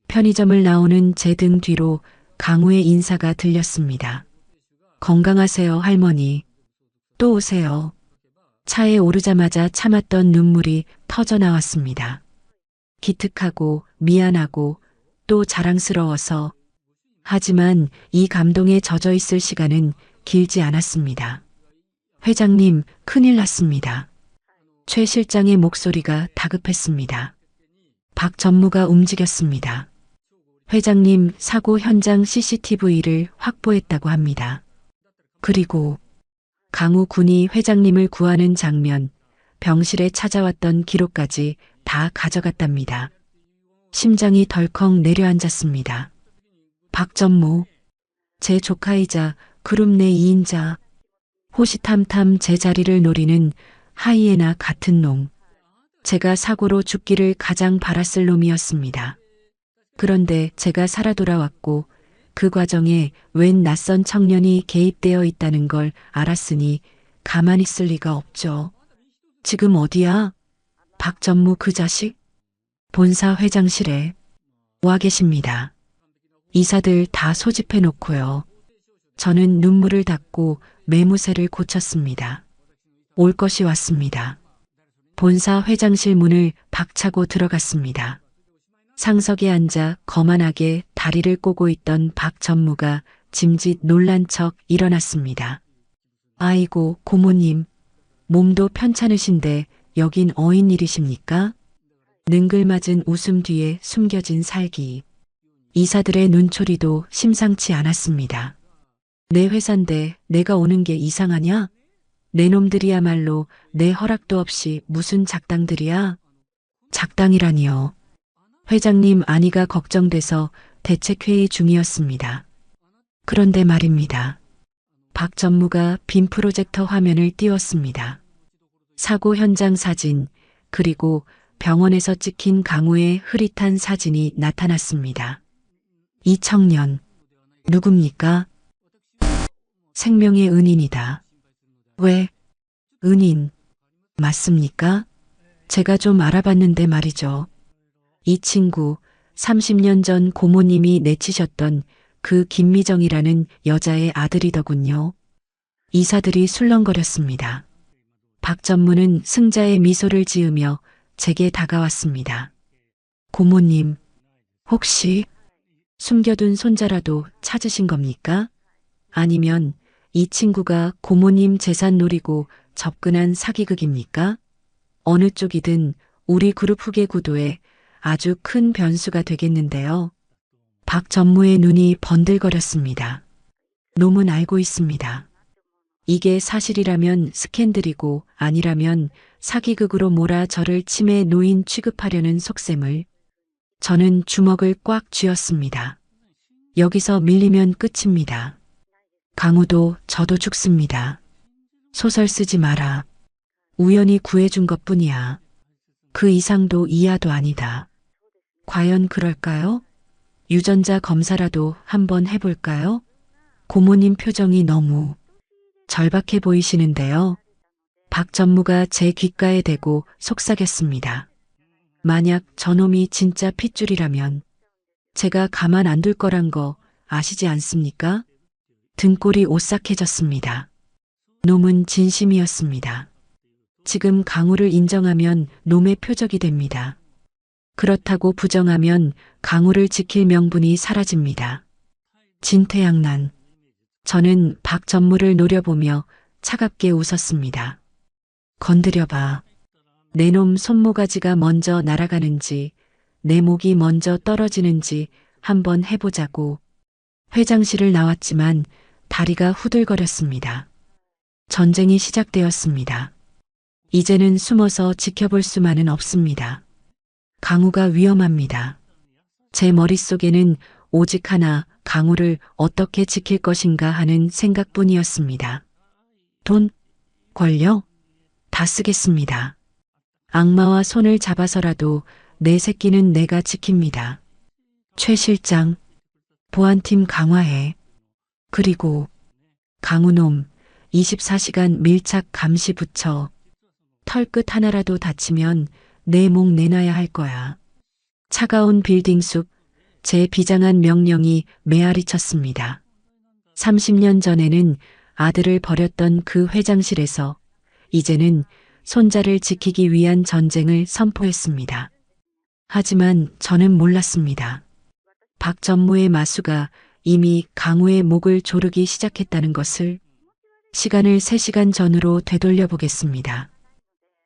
편의점을 나오는 제 등 뒤로 강우의 인사가 들렸습니다. 건강하세요, 할머니. 또 오세요. 차에 오르자마자 참았던 눈물이 터져 나왔습니다. 기특하고 미안하고 또 자랑스러워서. 하지만 이 감동에 젖어 있을 시간은 길지 않았습니다. 회장님, 큰일 났습니다. 최 실장의 목소리가 다급했습니다. 박 전무가 움직였습니다. 회장님, 사고 현장 CCTV를 확보했다고 합니다. 그리고 강우 군이 회장님을 구하는 장면, 병실에 찾아왔던 기록까지 다 가져갔답니다. 심장이 덜컥 내려앉았습니다. 박전무, 제 조카이자 그룹 내 2인자, 호시탐탐 제 자리를 노리는 하이에나 같은 놈. 제가 사고로 죽기를 가장 바랐을 놈이었습니다. 그런데 제가 살아 돌아왔고 그 과정에 웬 낯선 청년이 개입되어 있다는 걸 알았으니 가만히 있을 리가 없죠. 지금 어디야? 박전무 그 자식? 본사 회장실에 와 계십니다. 이사들 다 소집해 놓고요. 저는 눈물을 닦고 매무새를 고쳤습니다. 올 것이 왔습니다. 본사 회장실 문을 박차고 들어갔습니다. 상석에 앉아 거만하게 다리를 꼬고 있던 박 전무가 짐짓 놀란 척 일어났습니다. 아이고 고모님, 몸도 편찮으신데 여긴 어인 일이십니까? 능글맞은 웃음 뒤에 숨겨진 살기. 이사들의 눈초리도 심상치 않았습니다. 내 회사인데 내가 오는 게 이상하냐? 내 놈들이야말로 내 허락도 없이 무슨 작당들이야? 작당이라니요. 회장님 안위가 걱정돼서 대책회의 중이었습니다. 그런데 말입니다. 박 전무가 빔 프로젝터 화면을 띄웠습니다. 사고 현장 사진, 그리고 병원에서 찍힌 강우의 흐릿한 사진이 나타났습니다. 이 청년, 누굽니까? 생명의 은인이다. 왜? 은인, 맞습니까? 제가 좀 알아봤는데 말이죠. 이 친구 30년 전 고모님이 내치셨던 그 김미정이라는 여자의 아들이더군요. 이사들이 술렁거렸습니다. 박 전무는 승자의 미소를 지으며 제게 다가왔습니다. 고모님, 혹시 숨겨둔 손자라도 찾으신 겁니까? 아니면 이 친구가 고모님 재산 노리고 접근한 사기극입니까? 어느 쪽이든 우리 그룹 후계 구도에 아주 큰 변수가 되겠는데요. 박 전무의 눈이 번들거렸습니다. 놈은 알고 있습니다. 이게 사실이라면 스캔들이고 아니라면 사기극으로 몰아 저를 치매 노인 취급하려는 속셈을. 저는 주먹을 꽉 쥐었습니다. 여기서 밀리면 끝입니다. 강우도 저도 죽습니다. 소설 쓰지 마라. 우연히 구해준 것뿐이야. 그 이상도 이하도 아니다. 과연 그럴까요? 유전자 검사라도 한번 해볼까요? 고모님 표정이 너무 절박해 보이시는데요. 박 전무가 제 귓가에 대고 속삭였습니다. 만약 저놈이 진짜 핏줄이라면 제가 가만 안 둘 거란 거 아시지 않습니까? 등골이 오싹해졌습니다. 놈은 진심이었습니다. 지금 강우를 인정하면 놈의 표적이 됩니다. 그렇다고 부정하면 강우를 지킬 명분이 사라집니다. 진퇴양난. 저는 박 전무를 노려보며 차갑게 웃었습니다. 건드려봐. 내 놈 손모가지가 먼저 날아가는지 내 목이 먼저 떨어지는지 한번 해보자고. 회장실을 나왔지만 다리가 후들거렸습니다. 전쟁이 시작되었습니다. 이제는 숨어서 지켜볼 수만은 없습니다. 강우가 위험합니다. 제 머릿속에는 오직 하나, 강우를 어떻게 지킬 것인가 하는 생각뿐이었습니다. 돈, 권력, 다 쓰겠습니다. 악마와 손을 잡아서라도 내 새끼는 내가 지킵니다. 최 실장, 보안팀 강화해. 그리고 강우놈 24시간 밀착 감시 붙여. 털끝 하나라도 다치면 내 목 내놔야 할 거야. 차가운 빌딩 숲, 제 비장한 명령이 메아리 쳤습니다. 30년 전에는 아들을 버렸던 그 회장실에서 이제는 손자를 지키기 위한 전쟁을 선포했습니다. 하지만 저는 몰랐습니다. 박 전무의 마수가 이미 강우의 목을 조르기 시작했다는 것을. 시간을 3시간 전으로 되돌려 보겠습니다.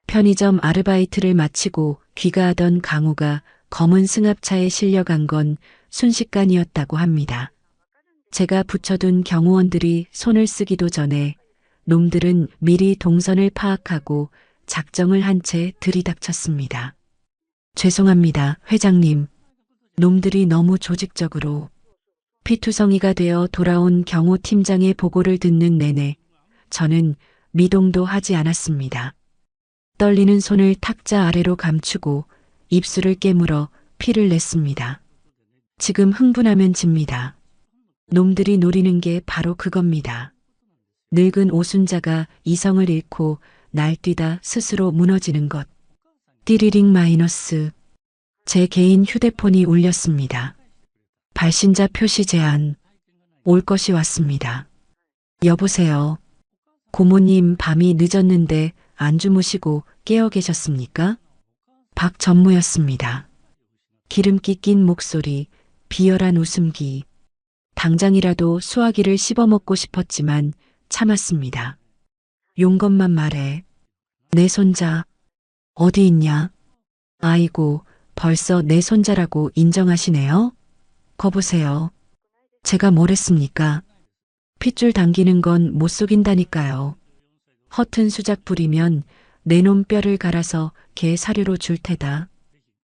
편의점 아르바이트를 마치고 귀가하던 강우가 검은 승합차에 실려간 건 순식간이었다고 합니다. 제가 붙여둔 경호원들이 손을 쓰기도 전에 놈들은 미리 동선을 파악하고 작정을 한 채 들이닥쳤습니다. 죄송합니다, 회장님. 놈들이 너무 조직적으로. 피투성이가 되어 돌아온 경호팀장의 보고를 듣는 내내 저는 미동도 하지 않았습니다. 떨리는 손을 탁자 아래로 감추고 입술을 깨물어 피를 냈습니다. 지금 흥분하면 집니다. 놈들이 노리는 게 바로 그겁니다. 늙은 오순자가 이성을 잃고 날뛰다 스스로 무너지는 것. 띠리링 마이너스. 제 개인 휴대폰이 울렸습니다. 발신자 표시 제한. 올 것이 왔습니다. 여보세요. 고모님 밤이 늦었는데 안 주무시고 깨어 계셨습니까? 박전무였습니다. 기름기 낀 목소리, 비열한 웃음기. 당장이라도 수화기를 씹어먹고 싶었지만 참았습니다. 용건만 말해. 내 손자, 어디 있냐? 아이고, 벌써 내 손자라고 인정하시네요? 거보세요. 제가 뭘 했습니까? 핏줄 당기는 건 못 속인다니까요. 허튼 수작 부리면 내 놈 뼈를 갈아서 개 사료로 줄 테다.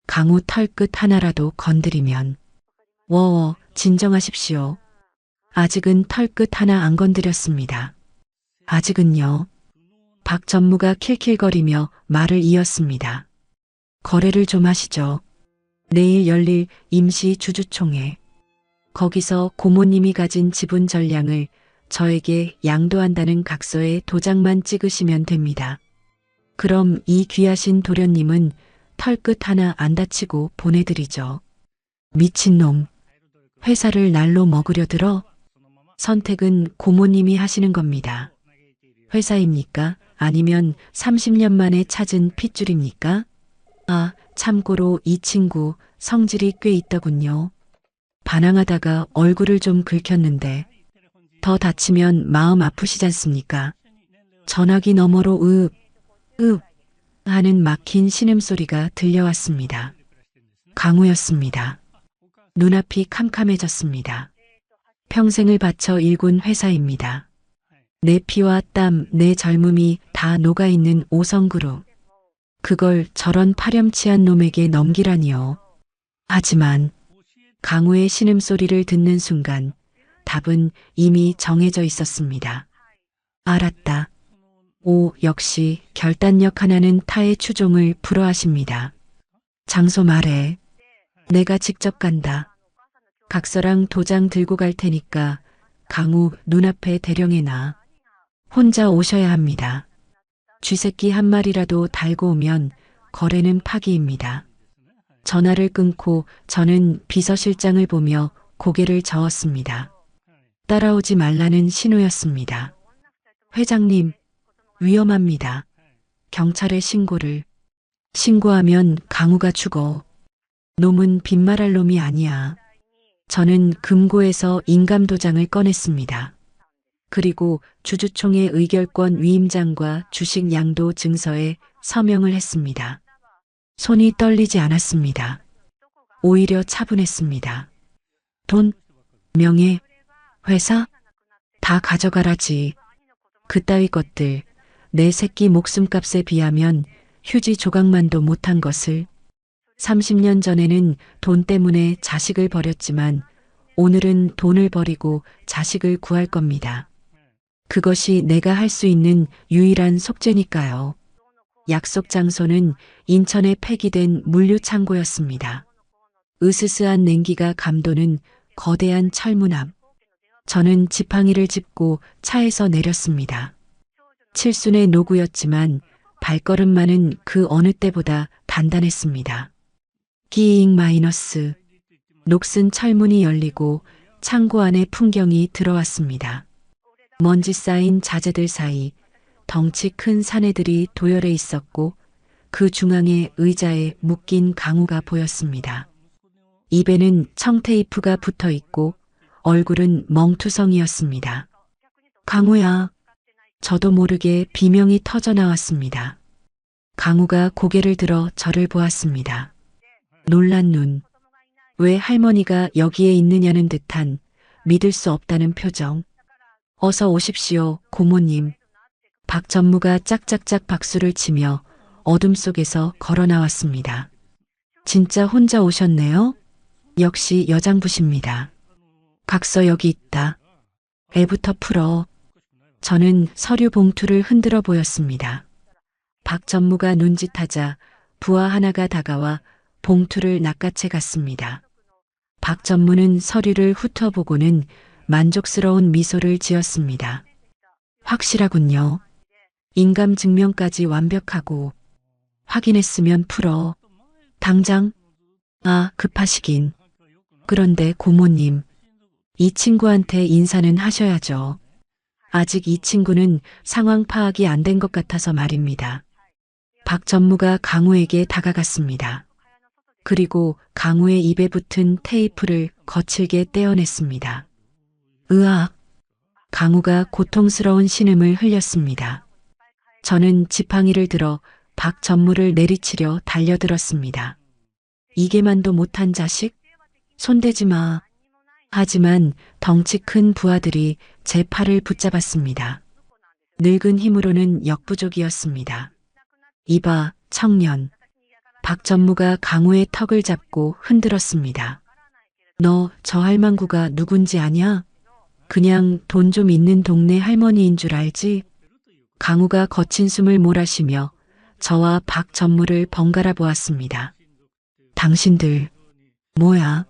강우 털끝 하나라도 건드리면. 워워, 진정하십시오. 아직은 털끝 하나 안 건드렸습니다. 아직은요. 박 전무가 킬킬거리며 말을 이었습니다. 거래를 좀 하시죠. 내일 열릴 임시 주주총회. 거기서 고모님이 가진 지분 전량을 저에게 양도한다는 각서에 도장만 찍으시면 됩니다. 그럼 이 귀하신 도련님은 털끝 하나 안 다치고 보내드리죠. 미친놈. 회사를 날로 먹으려 들어? 선택은 고모님이 하시는 겁니다. 회사입니까? 아니면 30년 만에 찾은 핏줄입니까? 아, 참고로 이 친구 성질이 꽤 있더군요. 반항하다가 얼굴을 좀 긁혔는데 더 다치면 마음 아프시잖습니까? 전화기 너머로 읍 하는 막힌 신음소리가 들려왔습니다. 강우였습니다. 눈앞이 캄캄해졌습니다. 평생을 바쳐 일군 회사입니다. 내 피와 땀, 내 젊음이 다 녹아있는 오성그룹. 그걸 저런 파렴치한 놈에게 넘기라니요. 하지만 강우의 신음소리를 듣는 순간 답은 이미 정해져 있었습니다. 알았다. 오, 역시 결단력 하나는 타의 추종을 불허하십니다. 장소 말해. 내가 직접 간다. 각서랑 도장 들고 갈 테니까 강우 눈앞에 대령해놔. 혼자 오셔야 합니다. 쥐새끼 한 마리라도 달고 오면 거래는 파기입니다. 전화를 끊고 저는 비서실장을 보며 고개를 저었습니다. 따라오지 말라는 신호였습니다. 회장님, 위험합니다. 경찰에 신고를. 신고하면 강우가 죽어. 놈은 빈말할 놈이 아니야. 저는 금고에서 인감도장을 꺼냈습니다. 그리고 주주총회 의결권 위임장과 주식 양도 증서에 서명을 했습니다. 손이 떨리지 않았습니다. 오히려 차분했습니다. 돈, 명예, 회사? 다 가져가라지. 그따위 것들, 내 새끼 목숨값에 비하면 휴지 조각만도 못한 것을. 30년 전에는 돈 때문에 자식을 버렸지만 오늘은 돈을 버리고 자식을 구할 겁니다. 그것이 내가 할 수 있는 유일한 속죄니까요. 약속 장소는 인천에 폐기된 물류창고였습니다. 으스스한 냉기가 감도는 거대한 철문 앞. 저는 지팡이를 짚고 차에서 내렸습니다. 칠순의 노구였지만 발걸음만은 그 어느 때보다 단단했습니다. 끼잉 마이너스. 녹슨 철문이 열리고 창고 안의 풍경이 들어왔습니다. 먼지 쌓인 자재들 사이 덩치 큰 사내들이 도열해 있었고 그 중앙에 의자에 묶인 강우가 보였습니다. 입에는 청테이프가 붙어 있고 얼굴은 멍투성이었습니다. 강우야. 저도 모르게 비명이 터져 나왔습니다. 강우가 고개를 들어 저를 보았습니다. 놀란 눈. 왜 할머니가 여기에 있느냐는 듯한 믿을 수 없다는 표정. 어서 오십시오, 고모님. 박 전무가 짝짝짝 박수를 치며 어둠 속에서 걸어 나왔습니다. 진짜 혼자 오셨네요? 역시 여장부십니다. 각서 여기 있다. 애부터 풀어. 저는 서류 봉투를 흔들어 보였습니다. 박 전무가 눈짓하자 부하 하나가 다가와 봉투를 낚아채 갔습니다. 박 전무는 서류를 훑어보고는 만족스러운 미소를 지었습니다. 확실하군요. 인감 증명까지 완벽하고 확인했으면 풀어. 당장? 아, 급하시긴. 그런데 고모님, 이 친구한테 인사는 하셔야죠. 아직 이 친구는 상황 파악이 안 된 것 같아서 말입니다. 박 전무가 강우에게 다가갔습니다. 그리고 강우의 입에 붙은 테이프를 거칠게 떼어냈습니다. 으악! 강우가 고통스러운 신음을 흘렸습니다. 저는 지팡이를 들어 박 전무를 내리치려 달려들었습니다. 이게만도 못한 자식? 손대지 마. 하지만 덩치 큰 부하들이 제 팔을 붙잡았습니다. 늙은 힘으로는 역부족이었습니다. 이봐, 청년. 박 전무가 강우의 턱을 잡고 흔들었습니다. 너 저 할망구가 누군지 아냐? 그냥 돈 좀 있는 동네 할머니인 줄 알지? 강우가 거친 숨을 몰아쉬며 저와 박 전무를 번갈아 보았습니다. 당신들, 뭐야?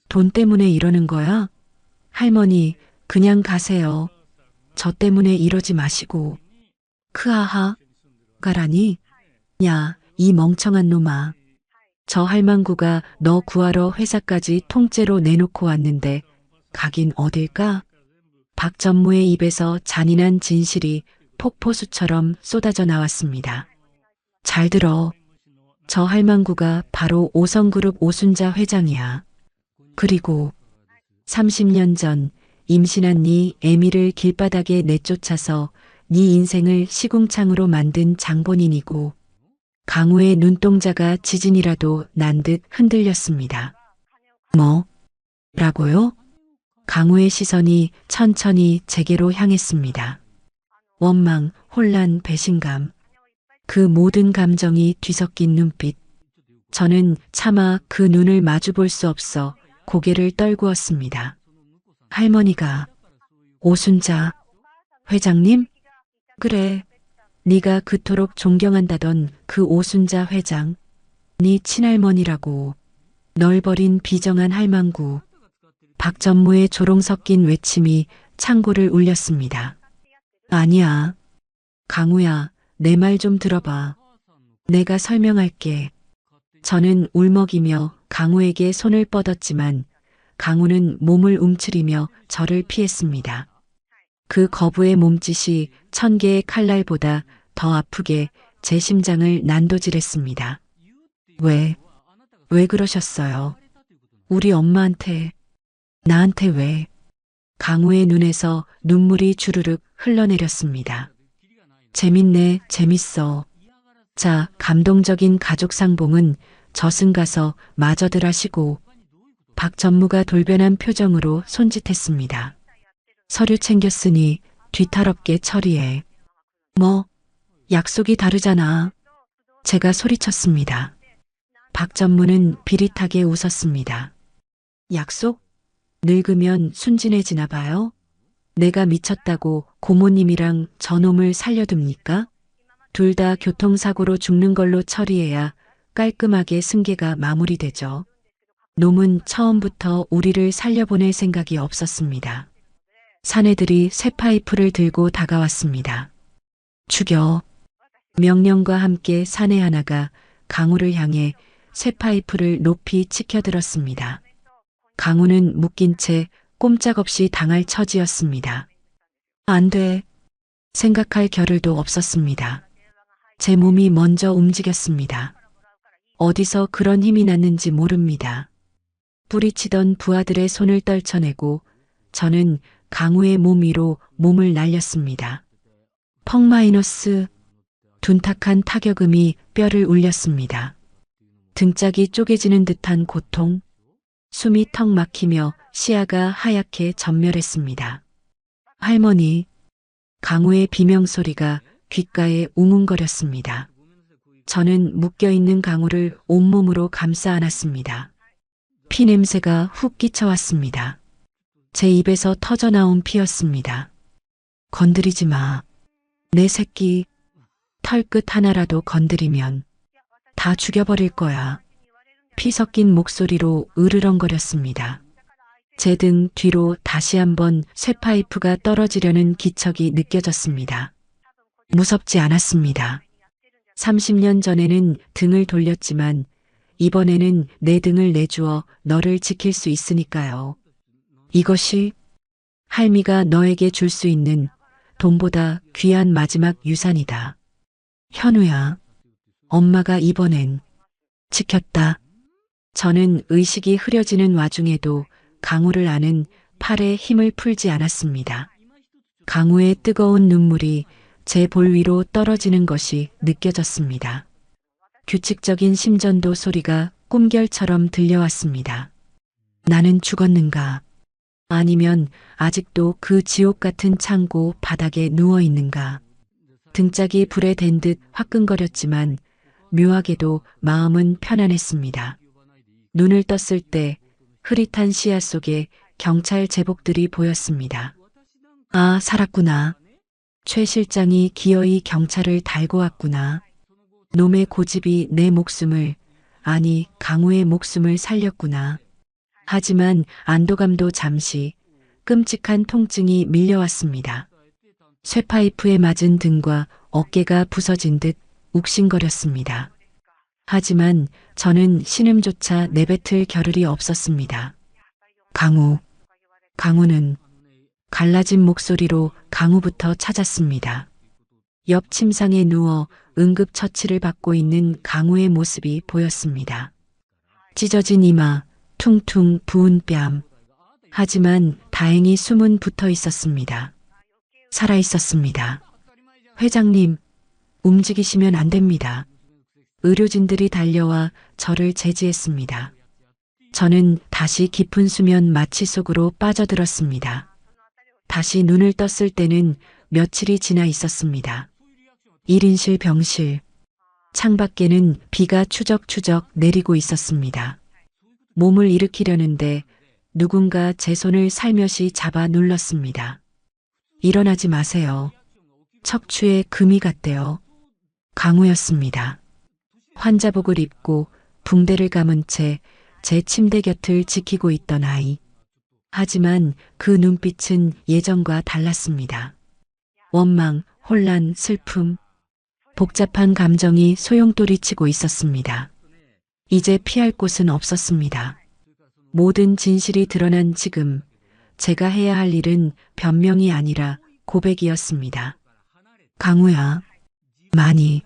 돈 때문에 이러는 거야? 할머니, 그냥 가세요. 저 때문에 이러지 마시고. 크하하, 가라니? 야, 이 멍청한 놈아. 저 할망구가 너 구하러 회사까지 통째로 내놓고 왔는데 가긴 어딜까? 박 전무의 입에서 잔인한 진실이 폭포수처럼 쏟아져 나왔습니다. 잘 들어. 저 할망구가 바로 오성그룹 오순자 회장이야. 그리고 30년 전 임신한 네 애미를 길바닥에 내쫓아서 네 인생을 시궁창으로 만든 장본인이고 강우의 눈동자가 지진이라도 난 듯 흔들렸습니다. 뭐? 라고요? 강우의 시선이 천천히 제게로 향했습니다. 원망, 혼란, 배신감. 그 모든 감정이 뒤섞인 눈빛. 저는 차마 그 눈을 마주 볼 수 없어 고개를 떨구었습니다. 할머니가 오순자 회장님? 그래. 네가 그토록 존경한다던 그 오순자 회장. 네 친할머니라고. 널 버린 비정한 할망구. 박 전무의 조롱 섞인 외침이 창고를 울렸습니다. 아니야. 강우야, 내 말 좀 들어봐. 내가 설명할게. 저는 울먹이며 강우에게 손을 뻗었지만 강우는 몸을 움츠리며 저를 피했습니다. 그 거부의 몸짓이 1000개의 칼날보다 더 아프게 제 심장을 난도질했습니다. 왜 그러셨어요? 우리 엄마한테, 나한테 왜? 강우의 눈에서 눈물이 주르륵 흘러내렸습니다. 재밌네, 재밌어. 자, 감동적인 가족 상봉은 저승가서 마저들 하시고. 박 전무가 돌변한 표정으로 손짓했습니다. 서류 챙겼으니 뒤탈없게 처리해. 뭐, 약속이 다르잖아. 제가 소리쳤습니다. 박 전무는 비릿하게 웃었습니다. 약속? 늙으면 순진해지나 봐요? 내가 미쳤다고 고모님이랑 저놈을 살려둡니까? 둘 다 교통사고로 죽는 걸로 처리해야 깔끔하게 승계가 마무리되죠. 놈은 처음부터 우리를 살려보낼 생각이 없었습니다. 사내들이 쇠파이프를 들고 다가왔습니다. 죽여. 명령과 함께 사내 하나가 강우를 향해 쇠파이프를 높이 치켜들었습니다. 강우는 묶인 채 꼼짝없이 당할 처지였습니다. 안 돼. 생각할 겨를도 없었습니다. 제 몸이 먼저 움직였습니다. 어디서 그런 힘이 났는지 모릅니다. 뿌리치던 부하들의 손을 떨쳐내고 저는 강우의 몸 위로 몸을 날렸습니다. 펑 마이너스. 둔탁한 타격음이 뼈를 울렸습니다. 등짝이 쪼개지는 듯한 고통. 숨이 턱 막히며 시야가 하얗게 전멸했습니다. 할머니, 강우의 비명소리가 귓가에 웅웅거렸습니다. 저는 묶여있는 강우를 온몸으로 감싸 안았습니다. 피냄새가 훅 끼쳐왔습니다. 제 입에서 터져나온 피였습니다. 건드리지 마. 내 새끼, 털끝 하나라도 건드리면 다 죽여버릴 거야. 피 섞인 목소리로 으르렁거렸습니다. 제 등 뒤로 다시 한번 쇠파이프가 떨어지려는 기척이 느껴졌습니다. 무섭지 않았습니다. 30년 전에는 등을 돌렸지만 이번에는 내 등을 내주어 너를 지킬 수 있으니까요. 이것이 할미가 너에게 줄 수 있는 돈보다 귀한 마지막 유산이다. 현우야, 엄마가 이번엔 지켰다. 저는 의식이 흐려지는 와중에도 강우를 아는 팔에 힘을 풀지 않았습니다. 강우의 뜨거운 눈물이 제 볼 위로 떨어지는 것이 느껴졌습니다. 규칙적인 심전도 소리가 꿈결처럼 들려왔습니다. 나는 죽었는가? 아니면 아직도 그 지옥 같은 창고 바닥에 누워 있는가? 등짝이 불에 댄 듯 화끈거렸지만 묘하게도 마음은 편안했습니다. 눈을 떴을 때 흐릿한 시야 속에 경찰 제복들이 보였습니다. 아, 살았구나. 최 실장이 기어이 경찰을 달고 왔구나. 놈의 고집이 내 목숨을, 아니 강우의 목숨을 살렸구나. 하지만 안도감도 잠시 끔찍한 통증이 밀려왔습니다. 쇠파이프에 맞은 등과 어깨가 부서진 듯 욱신거렸습니다. 하지만 저는 신음조차 내뱉을 겨를이 없었습니다. 강우는 갈라진 목소리로 강우부터 찾았습니다. 옆 침상에 누워 응급처치를 받고 있는 강우의 모습이 보였습니다. 찢어진 이마, 퉁퉁 부은 뺨. 하지만 다행히 숨은 붙어 있었습니다. 살아 있었습니다. 회장님, 움직이시면 안 됩니다. 의료진들이 달려와 저를 제지했습니다. 저는 다시 깊은 수면 마취 속으로 빠져들었습니다. 다시 눈을 떴을 때는 며칠이 지나 있었습니다. 1인실 병실. 창밖에는 비가 추적추적 내리고 있었습니다. 몸을 일으키려는데 누군가 제 손을 살며시 잡아 눌렀습니다. 일어나지 마세요. 척추에 금이 갔대요. 강우였습니다. 환자복을 입고 붕대를 감은 채 제 침대 곁을 지키고 있던 아이. 하지만 그 눈빛은 예전과 달랐습니다. 원망, 혼란, 슬픔, 복잡한 감정이 소용돌이치고 있었습니다. 이제 피할 곳은 없었습니다. 모든 진실이 드러난 지금 제가 해야 할 일은 변명이 아니라 고백이었습니다. 강우야, 많이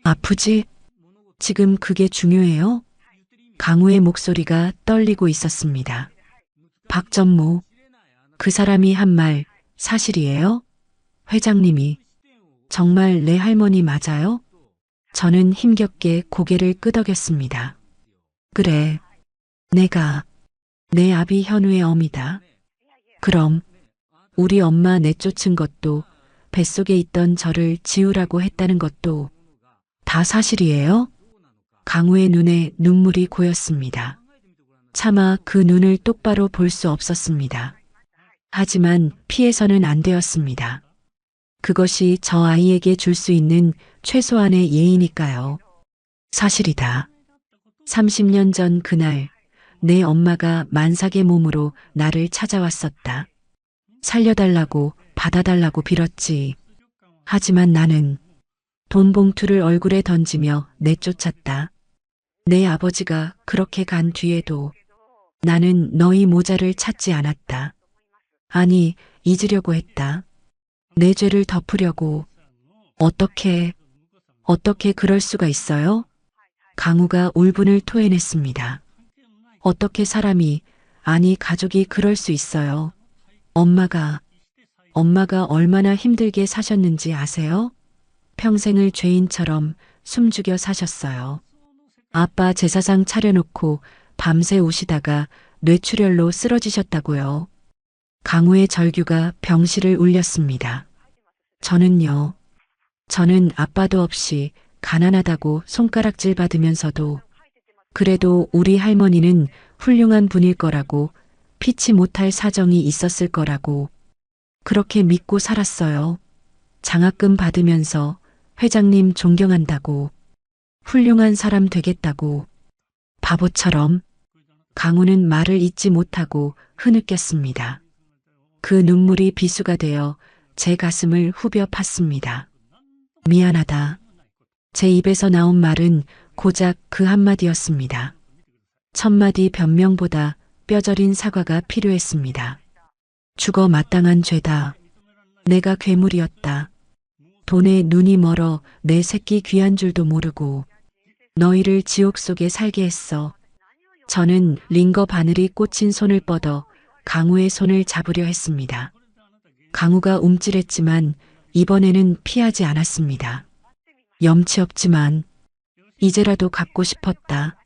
아프지? 지금 그게 중요해요? 강우의 목소리가 떨리고 있었습니다. 박전모, 그 사람이 한 말 사실이에요? 회장님이 정말 내 할머니 맞아요? 저는 힘겹게 고개를 끄덕였습니다. 그래, 내가 내 아비 현우의 어미다. 그럼 우리 엄마 내쫓은 것도 뱃속에 있던 저를 지우라고 했다는 것도 다 사실이에요? 강우의 눈에 눈물이 고였습니다. 차마 그 눈을 똑바로 볼 수 없었습니다. 하지만 피해서는 안 되었습니다. 그것이 저 아이에게 줄 수 있는 최소한의 예의니까요. 사실이다. 30년 전 그날 내 엄마가 만삭의 몸으로 나를 찾아왔었다. 살려달라고 받아달라고 빌었지. 하지만 나는 돈 봉투를 얼굴에 던지며 내쫓았다. 내 아버지가 그렇게 간 뒤에도 나는 너희 모자를 찾지 않았다. 아니, 잊으려고 했다. 내 죄를 덮으려고. 어떻게 그럴 수가 있어요? 강우가 울분을 토해냈습니다. 어떻게 사람이, 아니 가족이 그럴 수 있어요? 엄마가 얼마나 힘들게 사셨는지 아세요? 평생을 죄인처럼 숨죽여 사셨어요. 아빠 제사상 차려놓고 밤새 우시다가 뇌출혈로 쓰러지셨다고요. 강우의 절규가 병실을 울렸습니다. 저는 아빠도 없이 가난하다고 손가락질 받으면서도 그래도 우리 할머니는 훌륭한 분일 거라고, 피치 못할 사정이 있었을 거라고 그렇게 믿고 살았어요. 장학금 받으면서 회장님 존경한다고, 훌륭한 사람 되겠다고. 바보처럼. 강우는 말을 잇지 못하고 흐느꼈습니다. 그 눈물이 비수가 되어 제 가슴을 후벼 팠습니다. 미안하다. 제 입에서 나온 말은 고작 그 한마디였습니다. 천마디 변명보다 뼈저린 사과가 필요했습니다. 죽어 마땅한 죄다. 내가 괴물이었다. 돈에 눈이 멀어 내 새끼 귀한 줄도 모르고 너희를 지옥 속에 살게 했어. 저는 링거 바늘이 꽂힌 손을 뻗어 강우의 손을 잡으려 했습니다. 강우가 움찔했지만 이번에는 피하지 않았습니다. 염치 없지만 이제라도 갚고 싶었다.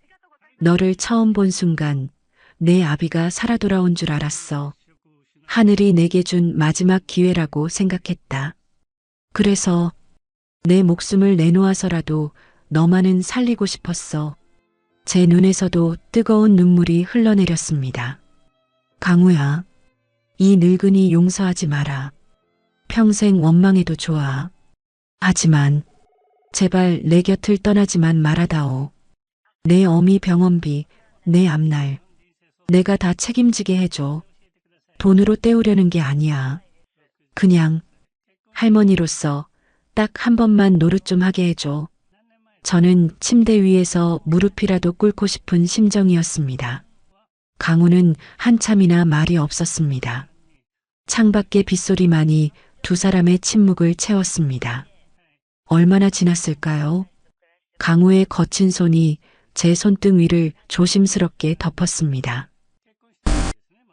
너를 처음 본 순간 내 아비가 살아 돌아온 줄 알았어. 하늘이 내게 준 마지막 기회라고 생각했다. 그래서 내 목숨을 내놓아서라도 너만은 살리고 싶었어. 제 눈에서도 뜨거운 눈물이 흘러내렸습니다. 강우야, 이 늙은이 용서하지 마라. 평생 원망해도 좋아. 하지만 제발 내 곁을 떠나지만 말아다오. 내 어미 병원비, 내 앞날 내가 다 책임지게 해줘. 돈으로 때우려는 게 아니야. 그냥 할머니로서 딱 한 번만 노릇 좀 하게 해줘. 저는 침대 위에서 무릎이라도 꿇고 싶은 심정이었습니다. 강우는 한참이나 말이 없었습니다. 창밖의 빗소리만이 두 사람의 침묵을 채웠습니다. 얼마나 지났을까요? 강우의 거친 손이 제 손등 위를 조심스럽게 덮었습니다.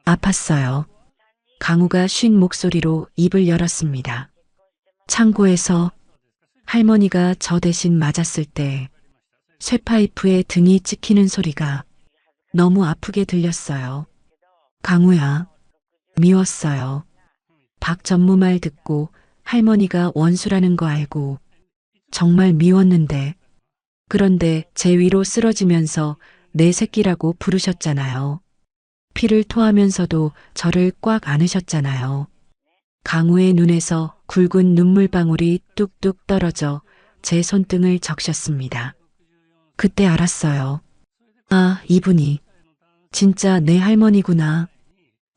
아팠어요. 강우가 쉰 목소리로 입을 열었습니다. 창고에서 할머니가 저 대신 맞았을 때 쇠파이프에 등이 찍히는 소리가 너무 아프게 들렸어요. 강우야, 미웠어요. 박 전무 말 듣고 할머니가 원수라는 거 알고 정말 미웠는데, 그런데 제 위로 쓰러지면서 내 새끼라고 부르셨잖아요. 피를 토하면서도 저를 꽉 안으셨잖아요. 강우의 눈에서 굵은 눈물방울이 뚝뚝 떨어져 제 손등을 적셨습니다. 그때 알았어요. 아, 이분이 진짜 내 할머니구나.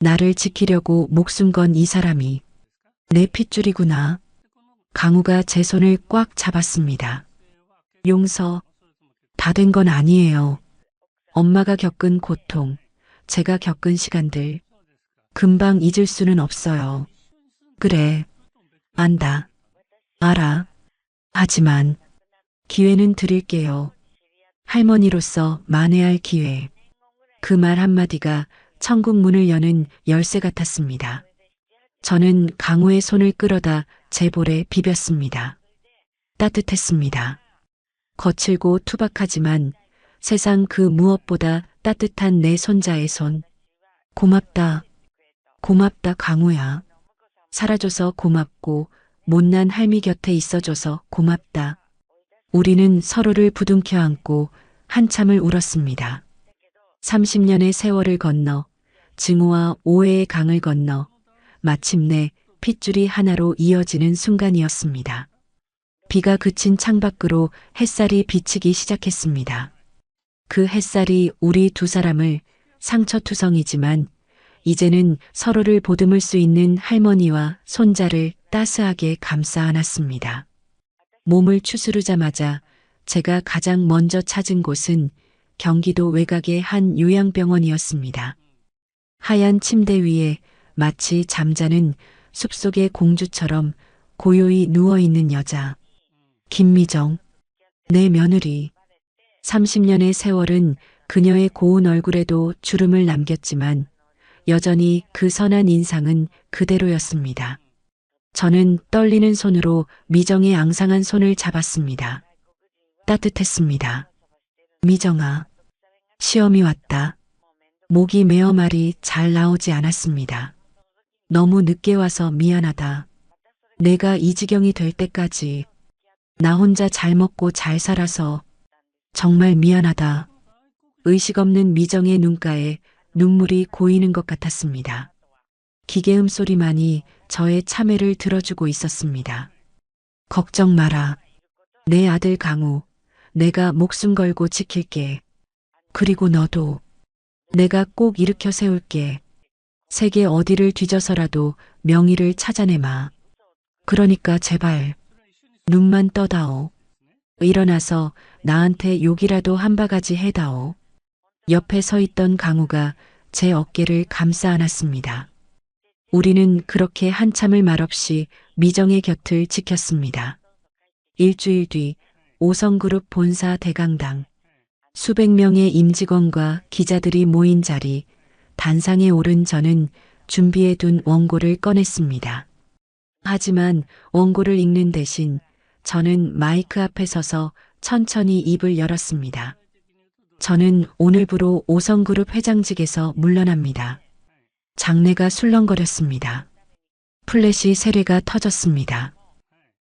나를 지키려고 목숨 건 이 사람이 내 핏줄이구나. 강우가 제 손을 꽉 잡았습니다. 용서 다 된 건 아니에요. 엄마가 겪은 고통, 제가 겪은 시간들 금방 잊을 수는 없어요. 그래, 안다. 알아. 하지만 기회는 드릴게요. 할머니로서 만회할 기회. 그 말 한마디가 천국 문을 여는 열쇠 같았습니다. 저는 강우의 손을 끌어다 제 볼에 비볐습니다. 따뜻했습니다. 거칠고 투박하지만 세상 그 무엇보다 따뜻한 내 손자의 손. 고맙다. 고맙다, 강우야. 살아줘서 고맙고 못난 할미 곁에 있어줘서 고맙다. 우리는 서로를 부둥켜 안고 한참을 울었습니다. 30년의 세월을 건너 증오와 오해의 강을 건너 마침내 핏줄이 하나로 이어지는 순간이었습니다. 비가 그친 창밖으로 햇살이 비치기 시작했습니다. 그 햇살이 우리 두 사람을 상처투성이지만 이제는 서로를 보듬을 수 있는 할머니와 손자를 따스하게 감싸 안았습니다. 몸을 추스르자마자 제가 가장 먼저 찾은 곳은 경기도 외곽의 한 요양병원이었습니다. 하얀 침대 위에 마치 잠자는 숲속의 공주처럼 고요히 누워있는 여자. 김미정, 내 며느리. 30년의 세월은 그녀의 고운 얼굴에도 주름을 남겼지만 여전히 그 선한 인상은 그대로였습니다. 저는 떨리는 손으로 미정의 앙상한 손을 잡았습니다. 따뜻했습니다. 미정아, 시험이 왔다. 목이 메어 말이 잘 나오지 않았습니다. 너무 늦게 와서 미안하다. 내가 이 지경이 될 때까지 나 혼자 잘 먹고 잘 살아서 정말 미안하다. 의식 없는 미정의 눈가에 눈물이 고이는 것 같았습니다. 기계음 소리만이 저의 참회를 들어주고 있었습니다. 걱정 마라. 내 아들 강우, 내가 목숨 걸고 지킬게. 그리고 너도 내가 꼭 일으켜 세울게. 세계 어디를 뒤져서라도 명의를 찾아내마. 그러니까 제발 눈만 떠다오. 일어나서 나한테 욕이라도 한 바가지 해다오. 옆에 서 있던 강우가 제 어깨를 감싸 안았습니다. 우리는 그렇게 한참을 말없이 미정의 곁을 지켰습니다. 일주일 뒤 5성그룹 본사 대강당. 수백 명의 임직원과 기자들이 모인 자리, 단상에 오른 저는 준비해둔 원고를 꺼냈습니다. 하지만 원고를 읽는 대신 저는 마이크 앞에 서서 천천히 입을 열었습니다. 저는 오늘부로 5성그룹 회장직에서 물러납니다. 장내가 술렁거렸습니다. 플래시 세례가 터졌습니다.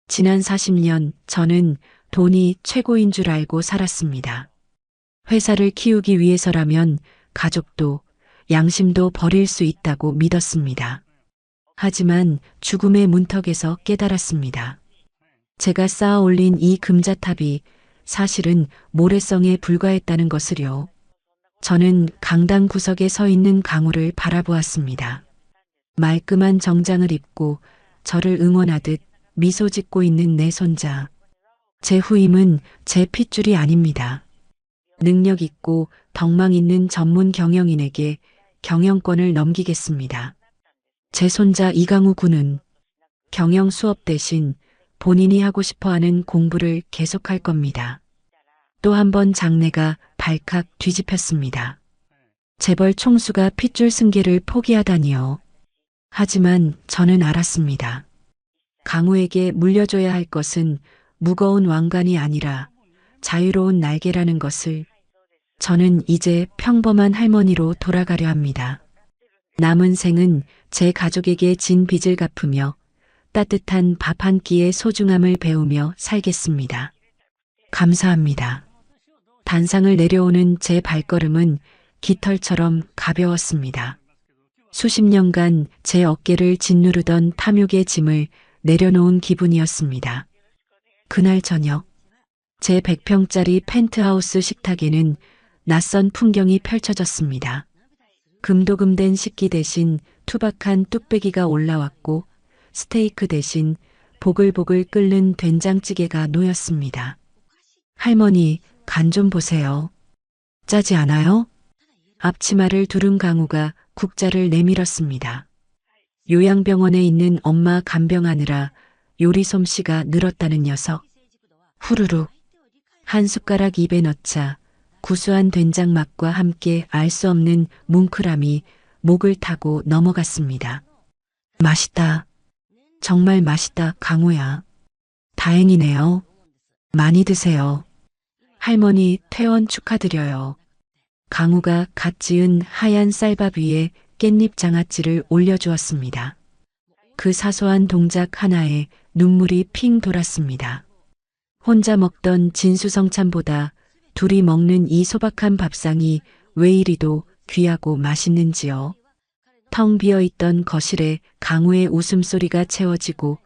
지난 40년 저는 돈이 최고인 줄 알고 살았습니다. 회사를 키우기 위해서라면 가족도 양심도 버릴 수 있다고 믿었습니다. 하지만 죽음의 문턱에서 깨달았습니다. 제가 쌓아 올린 이 금자탑이 사실은 모래성에 불과했다는 것을요. 저는 강당 구석에 서 있는 강우를 바라보았습니다. 말끔한 정장을 입고 저를 응원하듯 미소 짓고 있는 내 손자. 제 후임은 제 핏줄이 아닙니다. 능력 있고 덕망 있는 전문 경영인에게 경영권을 넘기겠습니다. 제 손자 이강우 군은 경영 수업 대신 본인이 하고 싶어하는 공부를 계속할 겁니다. 또 한 번 장내가 발칵 뒤집혔습니다. 재벌 총수가 핏줄 승계를 포기하다니요. 하지만 저는 알았습니다. 강우에게 물려줘야 할 것은 무거운 왕관이 아니라 자유로운 날개라는 것을. 저는 이제 평범한 할머니로 돌아가려 합니다. 남은 생은 제 가족에게 진 빚을 갚으며 따뜻한 밥 한 끼의 소중함을 배우며 살겠습니다. 감사합니다. 단상을 내려오는 제 발걸음은 깃털처럼 가벼웠습니다. 수십 년간 제 어깨를 짓누르던 탐욕의 짐을 내려놓은 기분이었습니다. 그날 저녁, 제 100평짜리 펜트하우스 식탁에는 낯선 풍경이 펼쳐졌습니다. 금도금된 식기 대신 투박한 뚝배기가 올라왔고 스테이크 대신 보글보글 끓는 된장찌개가 놓였습니다. 할머니, 간 좀 보세요. 짜지 않아요? 앞치마를 두른 강우가 국자를 내밀었습니다. 요양병원에 있는 엄마 간병하느라 요리 솜씨가 늘었다는 녀석. 후루룩. 한 숟가락 입에 넣자 구수한 된장 맛과 함께 알 수 없는 뭉클함이 목을 타고 넘어갔습니다. 맛있다. 정말 맛있다, 강우야. 다행이네요. 많이 드세요. 할머니 퇴원 축하드려요. 강우가 갓 지은 하얀 쌀밥 위에 깻잎 장아찌를 올려주었습니다. 그 사소한 동작 하나에 눈물이 핑 돌았습니다. 혼자 먹던 진수성찬보다 둘이 먹는 이 소박한 밥상이 왜 이리도 귀하고 맛있는지요. 텅 비어있던 거실에 강우의 웃음소리가 채워지고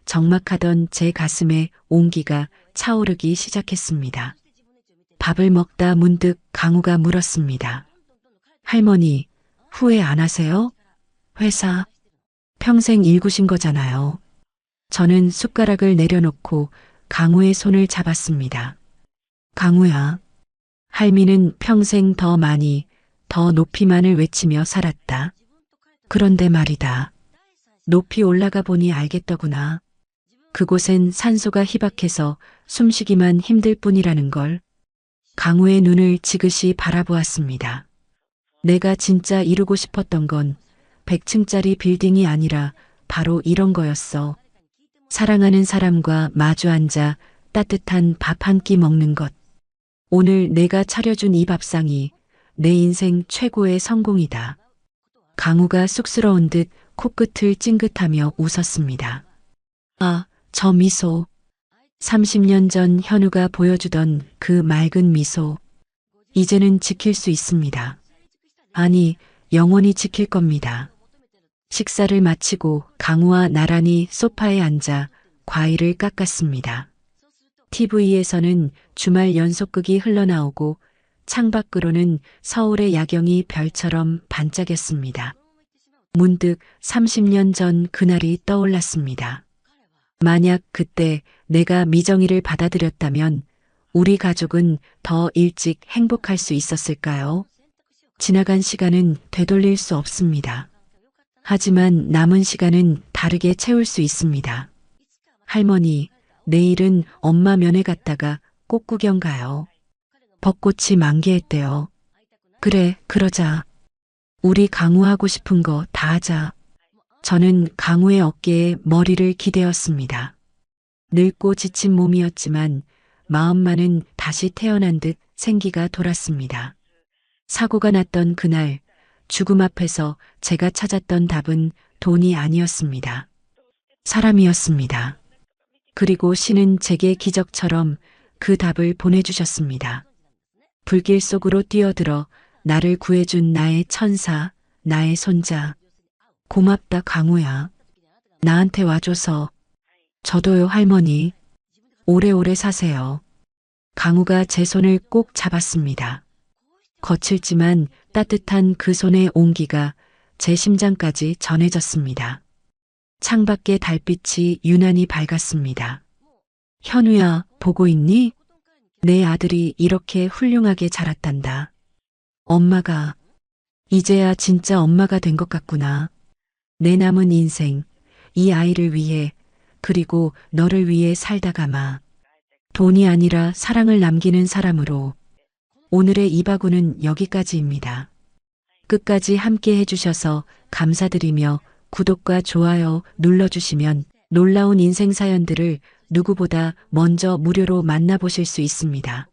적막하던 제 가슴에 온기가 차오르기 시작했습니다. 밥을 먹다 문득 강우가 물었습니다. 할머니, 후회 안 하세요? 회사, 평생 일구신 거잖아요. 저는 숟가락을 내려놓고 강우의 손을 잡았습니다. 강우야, 할미는 평생 더 많이, 더 높이만을 외치며 살았다. 그런데 말이다. 높이 올라가 보니 알겠더구나. 그곳엔 산소가 희박해서 숨쉬기만 힘들 뿐이라는 걸. 강우의 눈을 지그시 바라보았습니다. 내가 진짜 이루고 싶었던 건 100층짜리 빌딩이 아니라 바로 이런 거였어. 사랑하는 사람과 마주 앉아 따뜻한 밥 한 끼 먹는 것. 오늘 내가 차려준 이 밥상이 내 인생 최고의 성공이다. 강우가 쑥스러운 듯 코끝을 찡긋하며 웃었습니다. 아, 저 미소. 30년 전 현우가 보여주던 그 맑은 미소. 이제는 지킬 수 있습니다. 아니, 영원히 지킬 겁니다. 식사를 마치고 강우와 나란히 소파에 앉아 과일을 깎았습니다. TV에서는 주말 연속극이 흘러나오고 창밖으로는 서울의 야경이 별처럼 반짝였습니다. 문득 30년 전 그날이 떠올랐습니다. 만약 그때 내가 미정이를 받아들였다면 우리 가족은 더 일찍 행복할 수 있었을까요? 지나간 시간은 되돌릴 수 없습니다. 하지만 남은 시간은 다르게 채울 수 있습니다. 할머니, 내일은 엄마 면회 갔다가 꽃 구경 가요. 벚꽃이 만개했대요. 그래, 그러자. 우리 강우 하고 싶은 거 다 하자. 저는 강우의 어깨에 머리를 기대었습니다. 늙고 지친 몸이었지만 마음만은 다시 태어난 듯 생기가 돌았습니다. 사고가 났던 그날, 죽음 앞에서 제가 찾았던 답은 돈이 아니었습니다. 사람이었습니다. 그리고 신은 제게 기적처럼 그 답을 보내주셨습니다. 불길 속으로 뛰어들어 나를 구해준 나의 천사, 나의 손자. 고맙다 강우야. 나한테 와줘서. 저도요 할머니. 오래오래 사세요. 강우가 제 손을 꼭 잡았습니다. 거칠지만 따뜻한 그 손의 온기가 제 심장까지 전해졌습니다. 창밖의 달빛이 유난히 밝았습니다. 현우야, 보고 있니? 내 아들이 이렇게 훌륭하게 자랐단다. 엄마가, 이제야 진짜 엄마가 된 것 같구나. 내 남은 인생, 이 아이를 위해, 그리고 너를 위해 살다가마. 돈이 아니라 사랑을 남기는 사람으로. 오늘의 이바구는 여기까지입니다. 끝까지 함께 해주셔서 감사드리며 구독과 좋아요 눌러주시면 놀라운 인생 사연들을 누구보다 먼저 무료로 만나보실 수 있습니다.